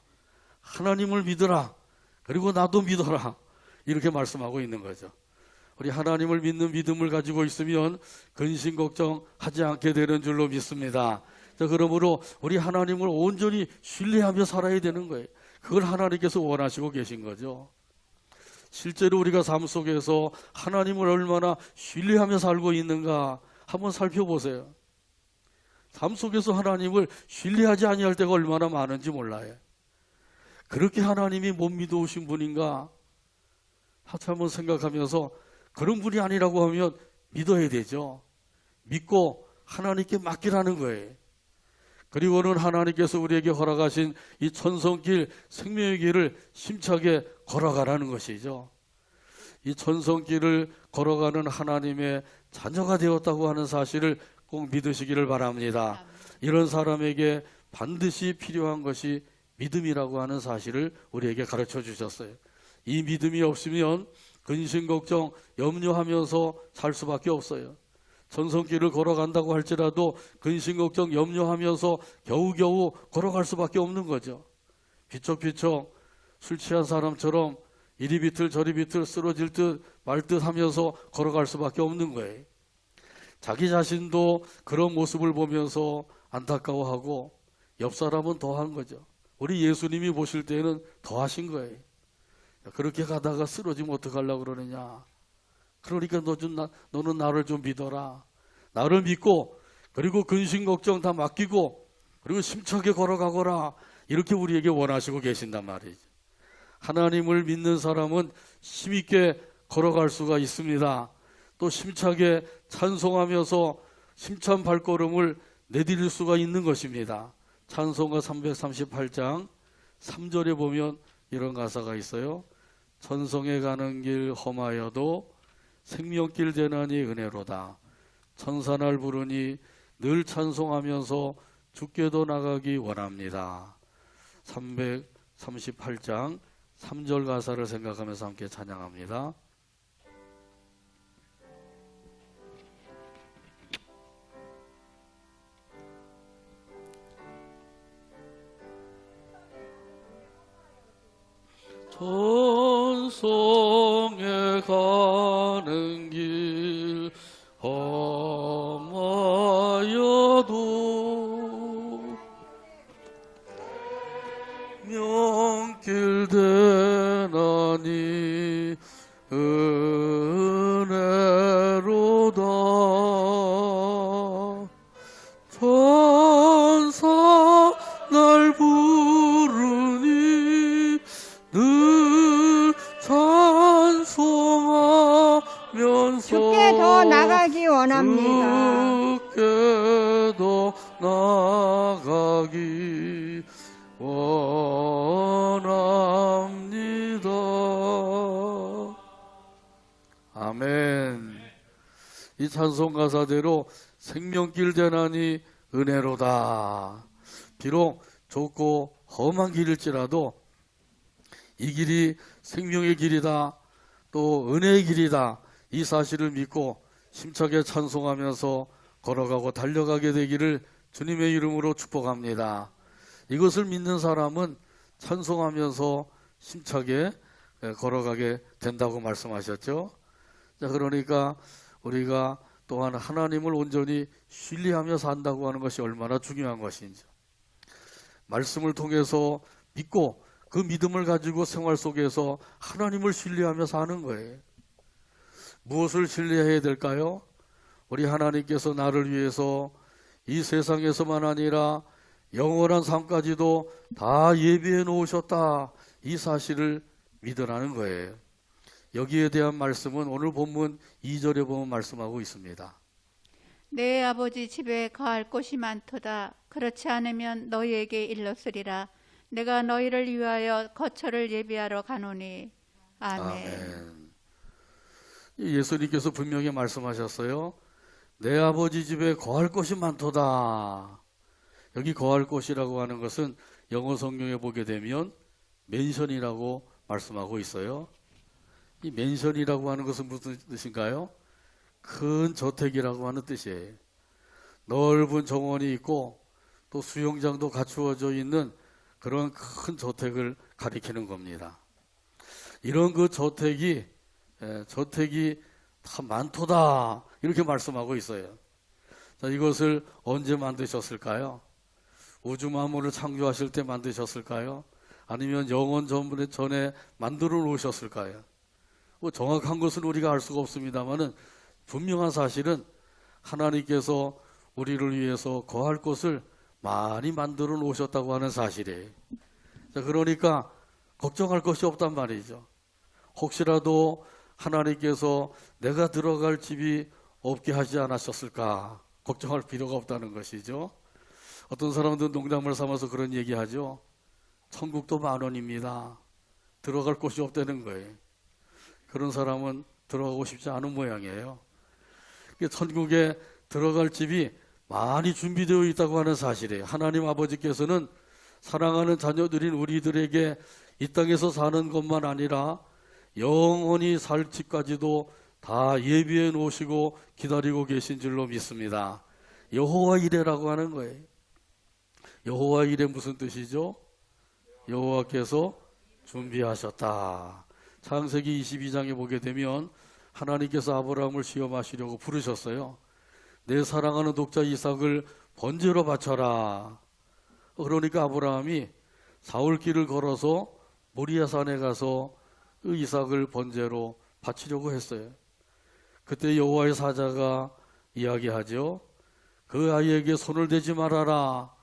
하나님을 믿으라. 그리고 나도 믿어라. 이렇게 말씀하고 있는 거죠. 우리 하나님을 믿는 믿음을 가지고 있으면 근심 걱정하지 않게 되는 줄로 믿습니다. 자, 그러므로 우리 하나님을 온전히 신뢰하며 살아야 되는 거예요. 그걸 하나님께서 원하시고 계신 거죠. 실제로 우리가 삶 속에서 하나님을 얼마나 신뢰하며 살고 있는가 한번 살펴보세요. 삶 속에서 하나님을 신뢰하지 아니할 때가 얼마나 많은지 몰라요. 그렇게 하나님이 못 믿어오신 분인가? 한번 생각하면서 그런 분이 아니라고 하면 믿어야 되죠. 믿고 하나님께 맡기라는 거예요. 그리고는 하나님께서 우리에게 허락하신 이 천성길, 생명의 길을 심차게 걸어가라는 것이죠. 이 천성길을 걸어가는 하나님의 자녀가 되었다고 하는 사실을 꼭 믿으시기를 바랍니다. 이런 사람에게 반드시 필요한 것이 믿음이라고 하는 사실을 우리에게 가르쳐 주셨어요. 이 믿음이 없으면 근심, 걱정, 염려하면서 살 수밖에 없어요. 천성길을 걸어간다고 할지라도 근심, 걱정, 염려하면서 겨우겨우 걸어갈 수밖에 없는 거죠. 비쩍비쩍 술 취한 사람처럼 이리 비틀 저리 비틀 쓰러질 듯 말 듯 하면서 걸어갈 수밖에 없는 거예요. 자기 자신도 그런 모습을 보면서 안타까워하고 옆 사람은 더한 거죠. 우리 예수님이 보실 때는 더하신 거예요. 그렇게 가다가 쓰러지면 어떡하려고 그러느냐. 그러니까 너는 나를 좀 믿어라. 나를 믿고 그리고 근심 걱정 다 맡기고 그리고 심차게 걸어가거라. 이렇게 우리에게 원하시고 계신단 말이죠. 하나님을 믿는 사람은 힘있게 걸어갈 수가 있습니다. 또 심차게 찬송하면서 심찬 발걸음을 내디딜 수가 있는 것입니다. 찬송가 338장 3절에 보면 이런 가사가 있어요. 천성에 가는 길 험하여도 생명길 되나니 은혜로다. 천사날 부르니 늘 찬송하면서 주께도 나가기 원합니다. 338장 3절 가사를 생각하면서 함께 찬양합니다. 천성에 가는 길 험하여도 명길 되나니 은혜로다. 천사 날 부르니 늘 찬송하면서 주께 더 나가기 원합니다. 주께 더 나가기 원합니다. 아멘. 이 찬송 가사대로 생명길 되나니 은혜로다. 비록 좁고 험한 길일지라도 이 길이 생명의 길이다, 또 은혜의 길이다, 이 사실을 믿고 힘차게 찬송하면서 걸어가고 달려가게 되기를 주님의 이름으로 축복합니다. 이것을 믿는 사람은 찬송하면서 힘차게 걸어가게 된다고 말씀하셨죠. 자, 그러니까 우리가 또한 하나님을 온전히 신뢰하며 산다고 하는 것이 얼마나 중요한 것인지, 말씀을 통해서 믿고 그 믿음을 가지고 생활 속에서 하나님을 신뢰하며 사는 거예요. 무엇을 신뢰해야 될까요? 우리 하나님께서 나를 위해서 이 세상에서만 아니라 영원한 삶까지도 다 예비해 놓으셨다, 이 사실을 믿으라는 거예요. 여기에 대한 말씀은 오늘 본문 2절에 보면 말씀하고 있습니다. 내 아버지 집에 거할 곳이 많도다. 그렇지 않으면 너희에게 일렀으리라. 내가 너희를 위하여 거처를 예비하러 가노니. 아멘. 아멘. 예수님께서 분명히 말씀하셨어요. 내 아버지 집에 거할 곳이 많도다. 여기 거할 곳이라고 하는 것은 영어 성경에 보게 되면 맨션이라고 말씀하고 있어요. 이 맨션이라고 하는 것은 무슨 뜻인가요? 큰 저택이라고 하는 뜻이에요. 넓은 정원이 있고 또 수영장도 갖추어져 있는 그런 큰 저택을 가리키는 겁니다. 이런 그 저택이 다 많도다, 이렇게 말씀하고 있어요. 자, 이것을 언제 만드셨을까요? 우주 만물을 창조하실 때 만드셨을까요? 아니면 영원 전에 만들어 놓으셨을까요? 뭐 정확한 것은 우리가 알 수가 없습니다만은 분명한 사실은 하나님께서 우리를 위해서 거할 곳을 많이 만들어 놓으셨다고 하는 사실이에요. 자, 그러니까 걱정할 것이 없단 말이죠. 혹시라도 하나님께서 내가 들어갈 집이 없게 하지 않으셨을까 걱정할 필요가 없다는 것이죠. 어떤 사람들은 농담을 삼아서 그런 얘기하죠. 천국도 만원입니다. 들어갈 곳이 없다는 거예요. 그런 사람은 들어가고 싶지 않은 모양이에요. 천국에 들어갈 집이 많이 준비되어 있다고 하는 사실이에요. 하나님 아버지께서는 사랑하는 자녀들인 우리들에게 이 땅에서 사는 것만 아니라 영원히 살 집까지도 다 예비해 놓으시고 기다리고 계신 줄로 믿습니다. 여호와 이레라고 하는 거예요. 여호와 이레 무슨 뜻이죠? 여호와께서 준비하셨다. 창세기 22장에 보게 되면 하나님께서 아브라함을 시험하시려고 부르셨어요. 내 사랑하는 독자 이삭을 번제로 바쳐라. 그러니까 아브라함이 사울길을 걸어서 모리아 산에 가서 그 이삭을 번제로 바치려고 했어요. 그때 여호와의 사자가 이야기하죠. 그 아이에게 손을 대지 말아라.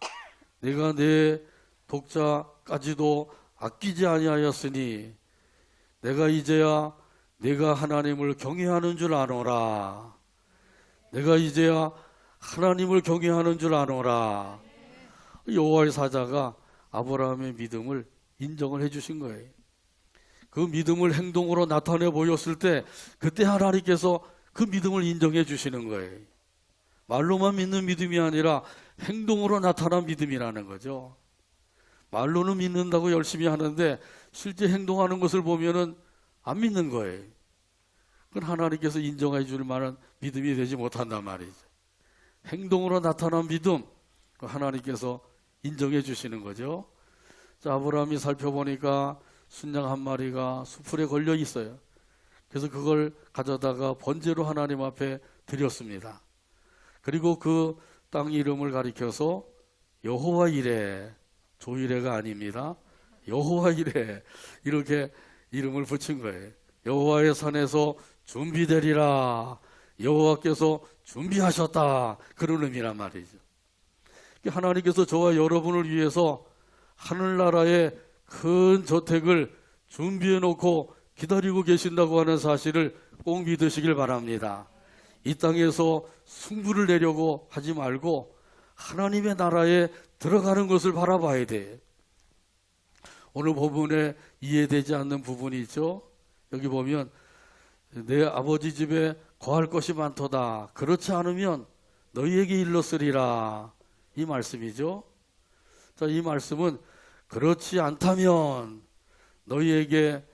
내가 내 독자까지도 아끼지 아니하였으니 내가 이제야 내가 하나님을 경외하는 줄 아노라. 내가 이제야 하나님을 경외하는 줄 아노라. 여호와의 사자가 아브라함의 믿음을 인정을 해주신 거예요. 그 믿음을 행동으로 나타내 보였을 때 그때 하나님께서 그 믿음을 인정해 주시는 거예요. 말로만 믿는 믿음이 아니라 행동으로 나타난 믿음이라는 거죠. 말로는 믿는다고 열심히 하는데 실제 행동하는 것을 보면은 안 믿는 거예요. 그건 하나님께서 인정해 줄 만한 믿음이 되지 못한단 말이죠. 행동으로 나타난 믿음, 하나님께서 인정해 주시는 거죠. 자, 아브라함이 살펴보니까 순양 한 마리가 수풀에 걸려 있어요. 그래서 그걸 가져다가 번제로 하나님 앞에 드렸습니다. 그리고 그 땅 이름을 가리켜서 여호와 이레, 조이레가 아닙니다. 여호와 이레, 이렇게 이름을 붙인 거예요. 여호와의 산에서 준비되리라. 여호와께서 준비하셨다. 그런 의미란 말이죠. 하나님께서 저와 여러분을 위해서 하늘나라의 큰 저택을 준비해 놓고 기다리고 계신다고 하는 사실을 꼭 믿으시길 바랍니다. 이 땅에서 승부를 내려고 하지 말고 하나님의 나라에 들어가는 것을 바라봐야 돼. 오늘 본문에 이해되지 않는 부분이 있죠. 여기 보면 내 아버지 집에 거할 것이 많도다. 그렇지 않으면 너희에게 일렀으리라. 이 말씀이죠. 자, 이 말씀은 그렇지 않다면 너희에게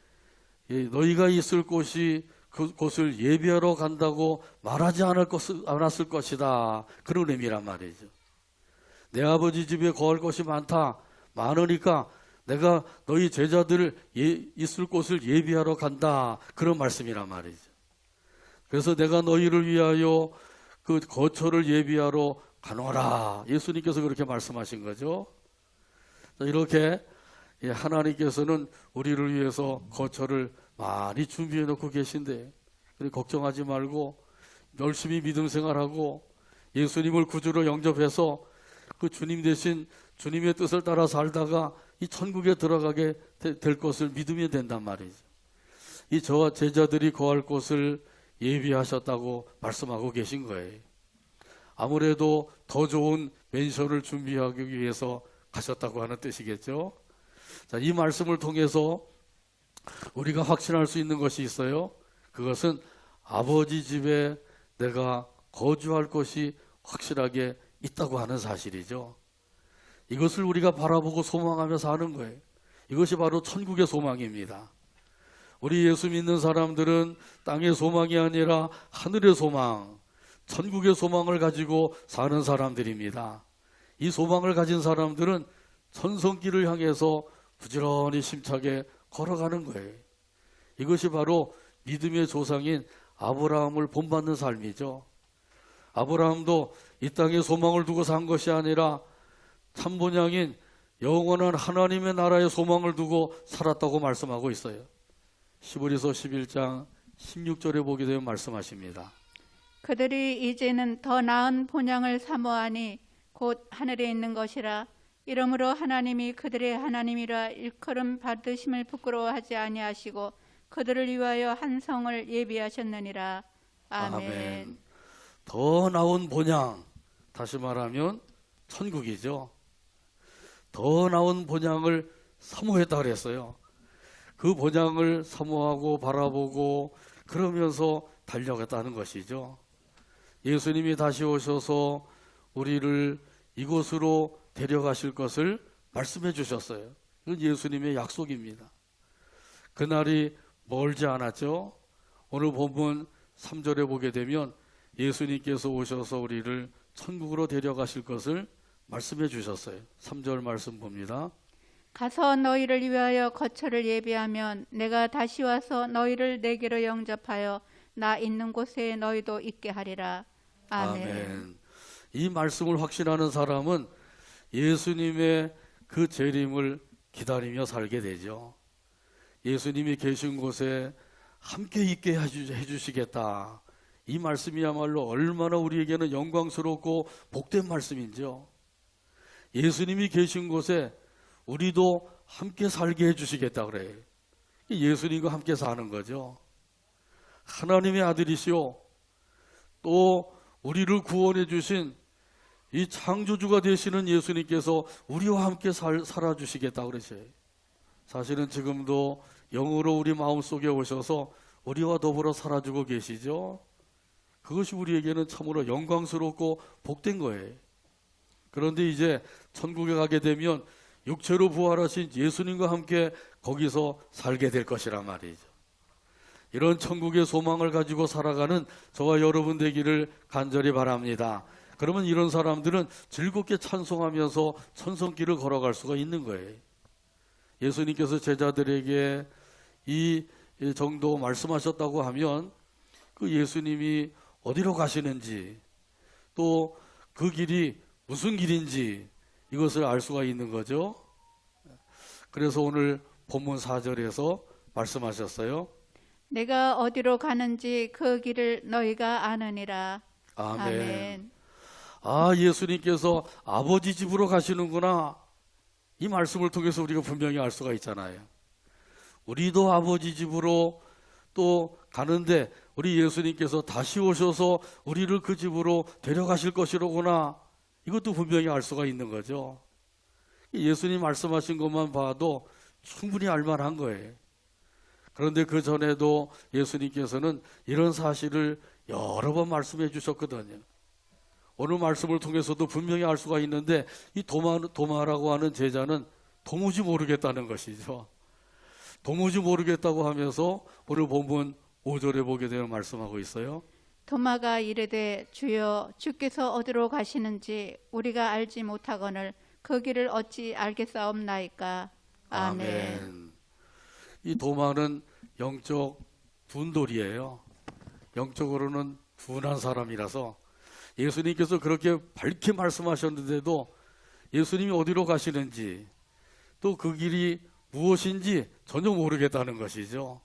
너희가 있을 곳이 그 곳을 예비하러 간다고 말하지 않았을 것이다. 그런 의미란 말이죠. 내 아버지 집에 거할 것이 많으니까 내가 너희 제자들을 있을 곳을 예비하러 간다. 그런 말씀이란 말이죠. 그래서 내가 너희를 위하여 그 거처를 예비하러 가노라. 예수님께서 그렇게 말씀하신 거죠. 이렇게 하나님께서는 우리를 위해서 거처를 많이 준비해 놓고 계신데 걱정하지 말고 열심히 믿음 생활하고 예수님을 구주로 영접해서 그 주님 대신 주님의 뜻을 따라 살다가 이 천국에 들어가게 될 것을 믿으면 된단 말이죠. 이 저와 제자들이 거할 곳을 예비하셨다고 말씀하고 계신 거예요. 아무래도 더 좋은 맨션을 준비하기 위해서 가셨다고 하는 뜻이겠죠. 자, 이 말씀을 통해서 우리가 확신할 수 있는 것이 있어요. 그것은 아버지 집에 내가 거주할 곳이 확실하게 있다고 하는 사실이죠. 이것을 우리가 바라보고 소망하며 사는 거예요. 이것이 바로 천국의 소망입니다. 우리 예수 믿는 사람들은 땅의 소망이 아니라 하늘의 소망, 천국의 소망을 가지고 사는 사람들입니다. 이 소망을 가진 사람들은 천성길을 향해서 부지런히 심차게 걸어가는 거예요. 이것이 바로 믿음의 조상인 아브라함을 본받는 삶이죠. 아브라함도 이 땅에 소망을 두고 산 것이 아니라 참본향인 영원한 하나님의 나라의 소망을 두고 살았다고 말씀하고 있어요. 히브리서 11장 16절에 보게 되면 말씀하십니다. 그들이 이제는 더 나은 본향을 사모하니 곧 하늘에 있는 것이라. 이러므로 하나님이 그들의 하나님이라 일컬음 받으심을 부끄러워하지 아니하시고 그들을 위하여 한 성을 예비하셨느니라. 아멘. 더 나은 본향, 다시 말하면 천국이죠. 더 나은 본향을 사모했다 그랬어요. 그 본향을 사모하고 바라보고 그러면서 달려갔다는 것이죠. 예수님이 다시 오셔서 우리를 이곳으로 데려가실 것을 말씀해 주셨어요. 이건 예수님의 약속입니다. 그날이 멀지 않았죠. 오늘 본문 3절에 보게 되면 예수님께서 오셔서 우리를 천국으로 데려가실 것을 말씀해 주셨어요. 3절 말씀 봅니다. 가서 너희를 위하여 거처를 예비하면 내가 다시 와서 너희를 내게로 영접하여 나 있는 곳에 너희도 있게 하리라. 아멘. 이 말씀을 확신하는 사람은 예수님의 그 재림을 기다리며 살게 되죠. 예수님이 계신 곳에 함께 있게 해주시겠다. 이 말씀이야말로 얼마나 우리에게는 영광스럽고 복된 말씀인지요. 예수님이 계신 곳에 우리도 함께 살게 해주시겠다 그래요. 예수님과 함께 사는 거죠. 하나님의 아들이시오. 또 우리를 구원해 주신 이 창조주가 되시는 예수님께서 우리와 함께 살아주시겠다 그러셔요. 사실은 지금도 영으로 우리 마음속에 오셔서 우리와 더불어 살아주고 계시죠. 그것이 우리에게는 참으로 영광스럽고 복된 거예요. 그런데 이제 천국에 가게 되면 육체로 부활하신 예수님과 함께 거기서 살게 될 것이란 말이죠. 이런 천국의 소망을 가지고 살아가는 저와 여러분 되기를 간절히 바랍니다. 그러면 이런 사람들은 즐겁게 찬송하면서 천성길을 걸어갈 수가 있는 거예요. 예수님께서 제자들에게 이 정도 말씀하셨다고 하면 그 예수님이 어디로 가시는지 또 그 길이 무슨 길인지 이것을 알 수가 있는 거죠. 그래서 오늘 본문 4절에서 말씀하셨어요. 내가 어디로 가는지 그 길을 너희가 아느니라. 아멘. 아멘. 아, 예수님께서 아버지 집으로 가시는구나. 이 말씀을 통해서 우리가 분명히 알 수가 있잖아요. 우리도 아버지 집으로 또 가는데 우리 예수님께서 다시 오셔서 우리를 그 집으로 데려가실 것이로구나. 이것도 분명히 알 수가 있는 거죠. 예수님 말씀하신 것만 봐도 충분히 알만한 거예요. 그런데 그 전에도 예수님께서는 이런 사실을 여러 번 말씀해 주셨거든요. 오늘 말씀을 통해서도 분명히 알 수가 있는데 이 도마라고 하는 제자는 도무지 모르겠다는 것이죠. 도무지 모르겠다고 하면서 오늘 본문 5절에 보게 되면 말씀하고 있어요. 도마가 이르되 주여 주께서 어디로 가시는지 우리가 알지 못하거늘 그 길을 어찌 알겠사옵나이까. 아멘. 이 도마는 영적 둔돌이에요. 영적으로는 둔한 사람이라서 예수님께서 그렇게 밝게 말씀하셨는데도 예수님이 어디로 가시는지 또 그 길이 무엇인지 전혀 모르겠다는 것이죠.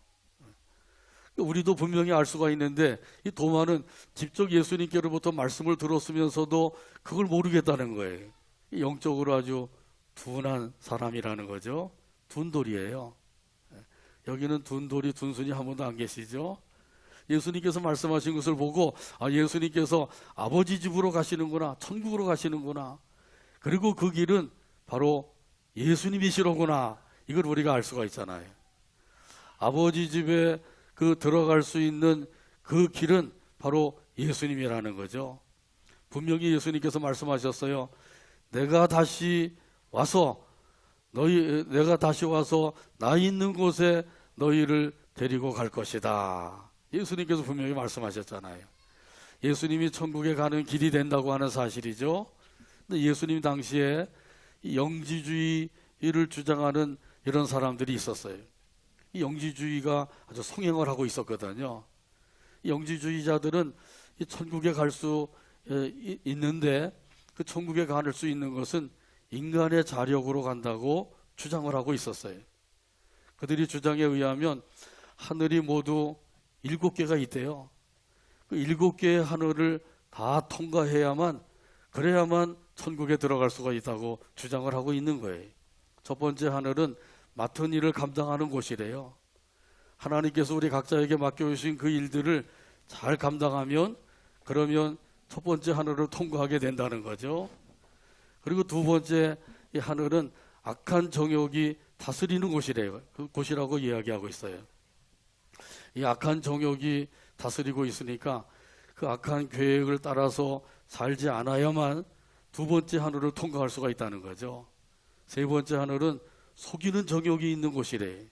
우리도 분명히 알 수가 있는데 이 도마는 직접 예수님께로부터 말씀을 들었으면서도 그걸 모르겠다는 거예요. 영적으로 아주 둔한 사람이라는 거죠. 둔돌이에요. 여기는 둔돌이 둔순이 한 분도 안 계시죠. 예수님께서 말씀하신 것을 보고 아, 예수님께서 아버지 집으로 가시는구나, 천국으로 가시는구나, 그리고 그 길은 바로 예수님이시로구나, 이걸 우리가 알 수가 있잖아요. 아버지 집에 그 들어갈 수 있는 그 길은 바로 예수님이라는 거죠. 분명히 예수님께서 말씀하셨어요. 내가 다시 와서 나 있는 곳에 너희를 데리고 갈 것이다. 예수님께서 분명히 말씀하셨잖아요. 예수님이 천국에 가는 길이 된다고 하는 사실이죠. 근데 예수님 당시에 영지주의를 주장하는 이런 사람들이 있었어요. 이 영지주의가 아주 성행을 하고 있었거든요. 이 영지주의자들은 이 천국에 갈 수 있는데 그 천국에 갈 수 있는 것은 인간의 자력으로 간다고 주장을 하고 있었어요. 그들이 주장에 의하면 하늘이 모두 7개가 있대요. 그 7개의 하늘을 다 통과해야만, 그래야만 천국에 들어갈 수가 있다고 주장을 하고 있는 거예요. 첫 번째 하늘은 맡은 일을 감당하는 곳이래요. 하나님께서 우리 각자에게 맡겨주신 그 일들을 잘 감당하면, 그러면 첫 번째 하늘을 통과하게 된다는 거죠. 그리고 두 번째 이 하늘은 악한 정욕이 다스리는 곳이래요. 그 곳이라고 이야기하고 있어요. 이 악한 정욕이 다스리고 있으니까 그 악한 계획을 따라서 살지 않아야만 두 번째 하늘을 통과할 수가 있다는 거죠. 세 번째 하늘은 속이는 정욕이 있는 곳이래.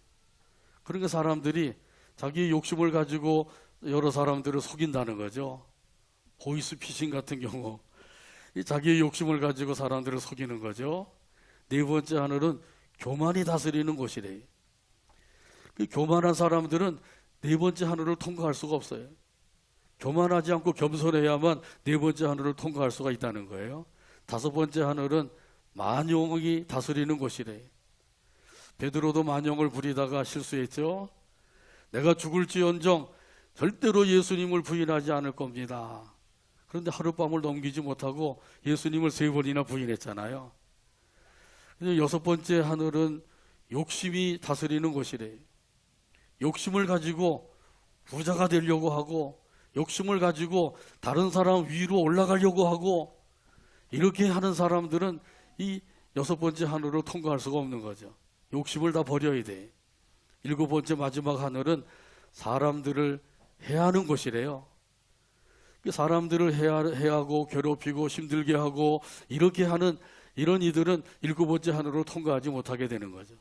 그러니까 사람들이 자기의 욕심을 가지고 여러 사람들을 속인다는 거죠. 보이스피싱 같은 경우 이 자기의 욕심을 가지고 사람들을 속이는 거죠. 네 번째 하늘은 교만이 다스리는 곳이래. 그 교만한 사람들은 네 번째 하늘을 통과할 수가 없어요. 교만하지 않고 겸손해야만 네 번째 하늘을 통과할 수가 있다는 거예요. 다섯 번째 하늘은 만용이 다스리는 곳이래. 베드로도 만용을 부리다가 실수했죠. 내가 죽을지언정 절대로 예수님을 부인하지 않을 겁니다. 그런데 하룻밤을 넘기지 못하고 예수님을 3번이나 부인했잖아요. 여섯 번째 하늘은 욕심이 다스리는 곳이래. 욕심을 가지고 부자가 되려고 하고, 욕심을 가지고 다른 사람 위로 올라가려고 하고, 이렇게 하는 사람들은 이 여섯 번째 하늘을 통과할 수가 없는 거죠. 욕심을 다 버려야 돼. 일곱 번째 마지막 하늘은 사람들을 해하는 곳이래요. 사람들을 해하고 괴롭히고 힘들게 하고 이렇게 하는 이런 이들은 일곱 번째 하늘을 통과하지 못하게 되는 거죠.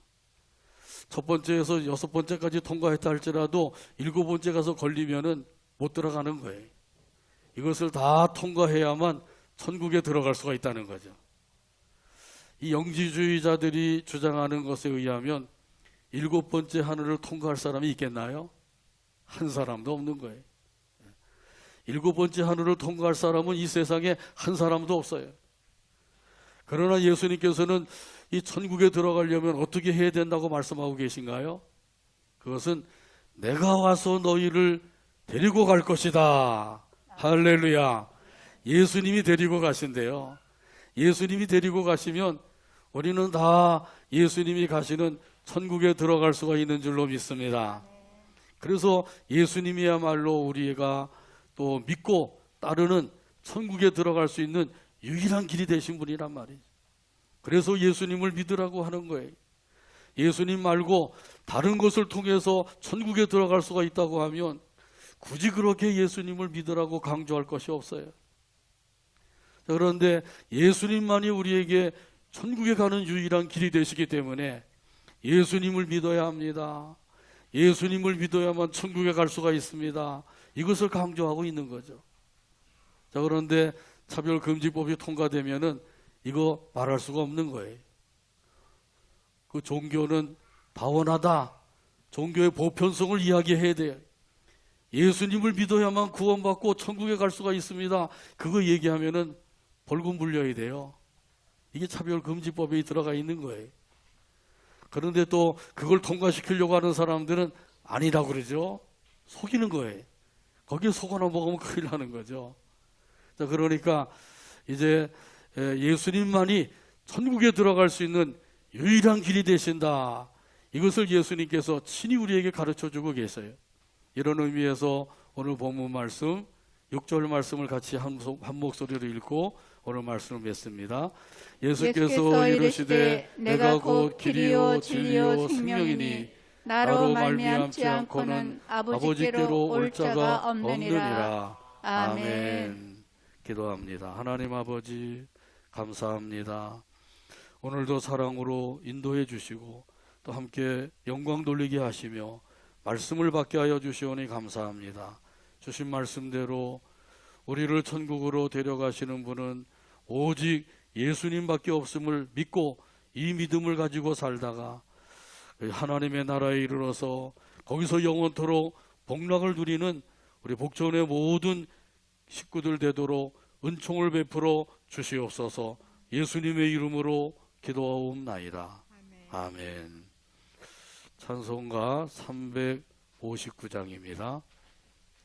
첫 번째에서 여섯 번째까지 통과했다 할지라도 일곱 번째 가서 걸리면은 못 들어가는 거예요. 이것을 다 통과해야만 천국에 들어갈 수가 있다는 거죠. 이 영지주의자들이 주장하는 것에 의하면 일곱 번째 하늘을 통과할 사람이 있겠나요? 한 사람도 없는 거예요. 일곱 번째 하늘을 통과할 사람은 이 세상에 한 사람도 없어요. 그러나 예수님께서는 이 천국에 들어가려면 어떻게 해야 된다고 말씀하고 계신가요? 그것은 내가 와서 너희를 데리고 갈 것이다. 할렐루야. 예수님이 데리고 가신대요. 예수님이 데리고 가시면 우리는 다 예수님이 가시는 천국에 들어갈 수가 있는 줄로 믿습니다. 그래서 예수님이야말로 우리가 또 믿고 따르는 천국에 들어갈 수 있는 유일한 길이 되신 분이란 말이죠. 그래서 예수님을 믿으라고 하는 거예요. 예수님 말고 다른 것을 통해서 천국에 들어갈 수가 있다고 하면 굳이 그렇게 예수님을 믿으라고 강조할 것이 없어요. 그런데 예수님만이 우리에게 천국에 가는 유일한 길이 되시기 때문에 예수님을 믿어야 합니다. 예수님을 믿어야만 천국에 갈 수가 있습니다. 이것을 강조하고 있는 거죠. 자, 그런데 차별금지법이 통과되면은 이거 말할 수가 없는 거예요. 그 종교는 다원하다. 종교의 보편성을 이야기해야 돼요. 예수님을 믿어야만 구원받고 천국에 갈 수가 있습니다. 그거 얘기하면은 벌금 물려야 돼요. 이게 차별금지법에 들어가 있는 거예요. 그런데 또 그걸 통과시키려고 하는 사람들은 아니라고 그러죠. 속이는 거예요. 거기에 속 하나 먹으면 큰일 나는 거죠. 자, 그러니까 이제 예수님만이 천국에 들어갈 수 있는 유일한 길이 되신다. 이것을 예수님께서 친히 우리에게 가르쳐주고 계세요. 이런 의미에서 오늘 본문 말씀 6절 말씀을 같이 한 목소리로 읽고 오늘 말씀을 맺습니다. 예수께서 이르시되 내가 곧 길이요 진리요 생명이니 나로 말미암지 않고는 아버지께로 올 자가 없느니라. 아멘. 기도합니다. 하나님 아버지 감사합니다. 오늘도 사랑으로 인도해 주시고 또 함께 영광 돌리게 하시며 말씀을 받게 하여 주시오니 감사합니다. 주신 말씀대로 우리를 천국으로 데려가시는 분은 오직 예수님밖에 없음을 믿고 이 믿음을 가지고 살다가 하나님의 나라에 이르러서 거기서 영원토록 복락을 누리는 우리 복전의 모든 식구들 되도록 은총을 베풀어 주시옵소서. 예수님의 이름으로 기도하옵나이다. 아멘. 찬송가 359장입니다.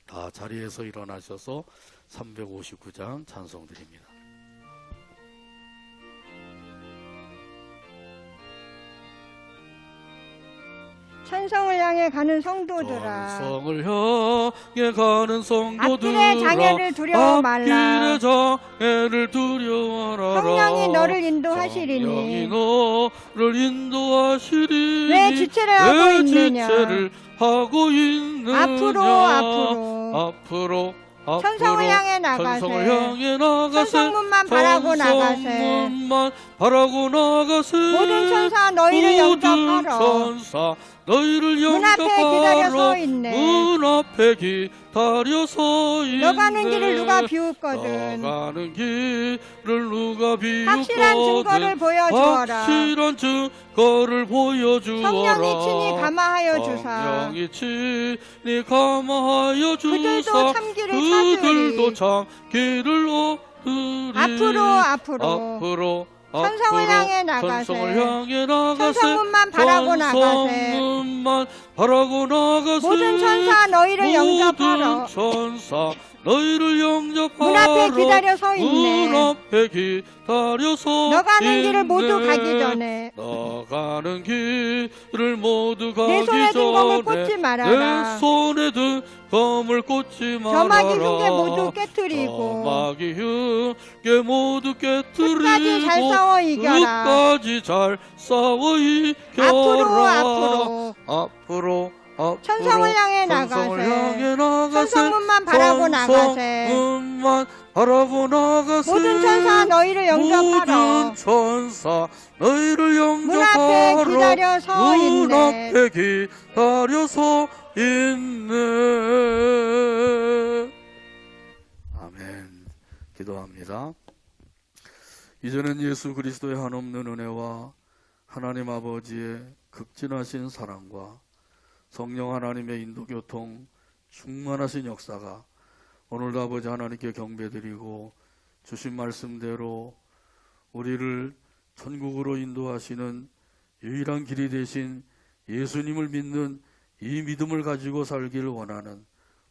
다 자리에서 일어나셔서 359장 찬송 드립니다. 천성을 향해 가는 성도들아, 천성을 향해 가는 성도들아, 앞길의 장애를 두려워 말라. 앞길의 장애를 두려워하라. 성령이 너를 인도하시리니 성령이 너를 인도하시리니 왜 지체를 하고 왜 있느냐. 지체를 하고 있느냐. 앞으로 천성을 향해 나가세. 천성을 향해 나가세. 천성문만 바라고 나가세. 천성문만 바라고 나가세. 모든 천사 너희를 영접하라. 천사 너희를 문 앞에 기다려 서 영접하러 있네. 문 앞에 기다려 서 있네. 너 가는 길을 누가 비웃거든. 너 가는 길을 누가 비웃거든. 확실한 증거를 보여주어라. 확실한 증거를 보여주어라. 성령이 친히 감화하여 주사. 성령이 친히 감화하여 그들도 주사. 참기를 그들도 찾으리. 참기를 얻으리. 앞으로 천성을 향해 나가세. 천성을 향해 나가세. 천성문만 바라고 나가세. 천성문만 바라고 나가세. 모든 천사 너희를 영접하라. 모든 천사 너희를 영접하라. 문 앞에 기다려 서 있네. 문 앞에 기다려 서 너 가는 있네. 길을 모두 가기 전에 너 가는 길을 모두 가기 내 손에 든 검을 전에 꽂지 말아라. 내 손에 든 검을 꽂지 말아라. 점막이 흉계 모두 깨뜨리고 점막이 흉계 모두 깨뜨리고 끝까지 잘 싸워 이겨라. 끝까지 잘 싸워 이겨라. 앞으로 천성을 향해 천성을 나가세. 향해 나가세. 천성문만 바라고 나가세. 천성문만 바라고 나가세. 모든 천사 너희를 영접하라. 모든 천사 너희를 문 앞에 영접하라. 기다려 서 문 있네. 앞에 기다려 서 있네. 아멘. 기도합니다. 이제는 예수 그리스도의 한없는 은혜와 하나님 아버지의 극진하신 사랑과 성령 하나님의 인도교통 충만하신 역사가 오늘도 아버지 하나님께 경배드리고 주신 말씀대로 우리를 천국으로 인도하시는 유일한 길이 되신 예수님을 믿는 이 믿음을 가지고 살기를 원하는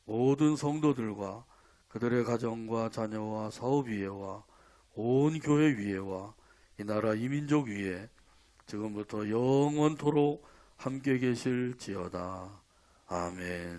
모든 성도들과 그들의 가정과 자녀와 사업 위에와 온 교회 위에와 이 나라 이 민족 위에 지금부터 영원토록 함께 계실지어다. 아멘.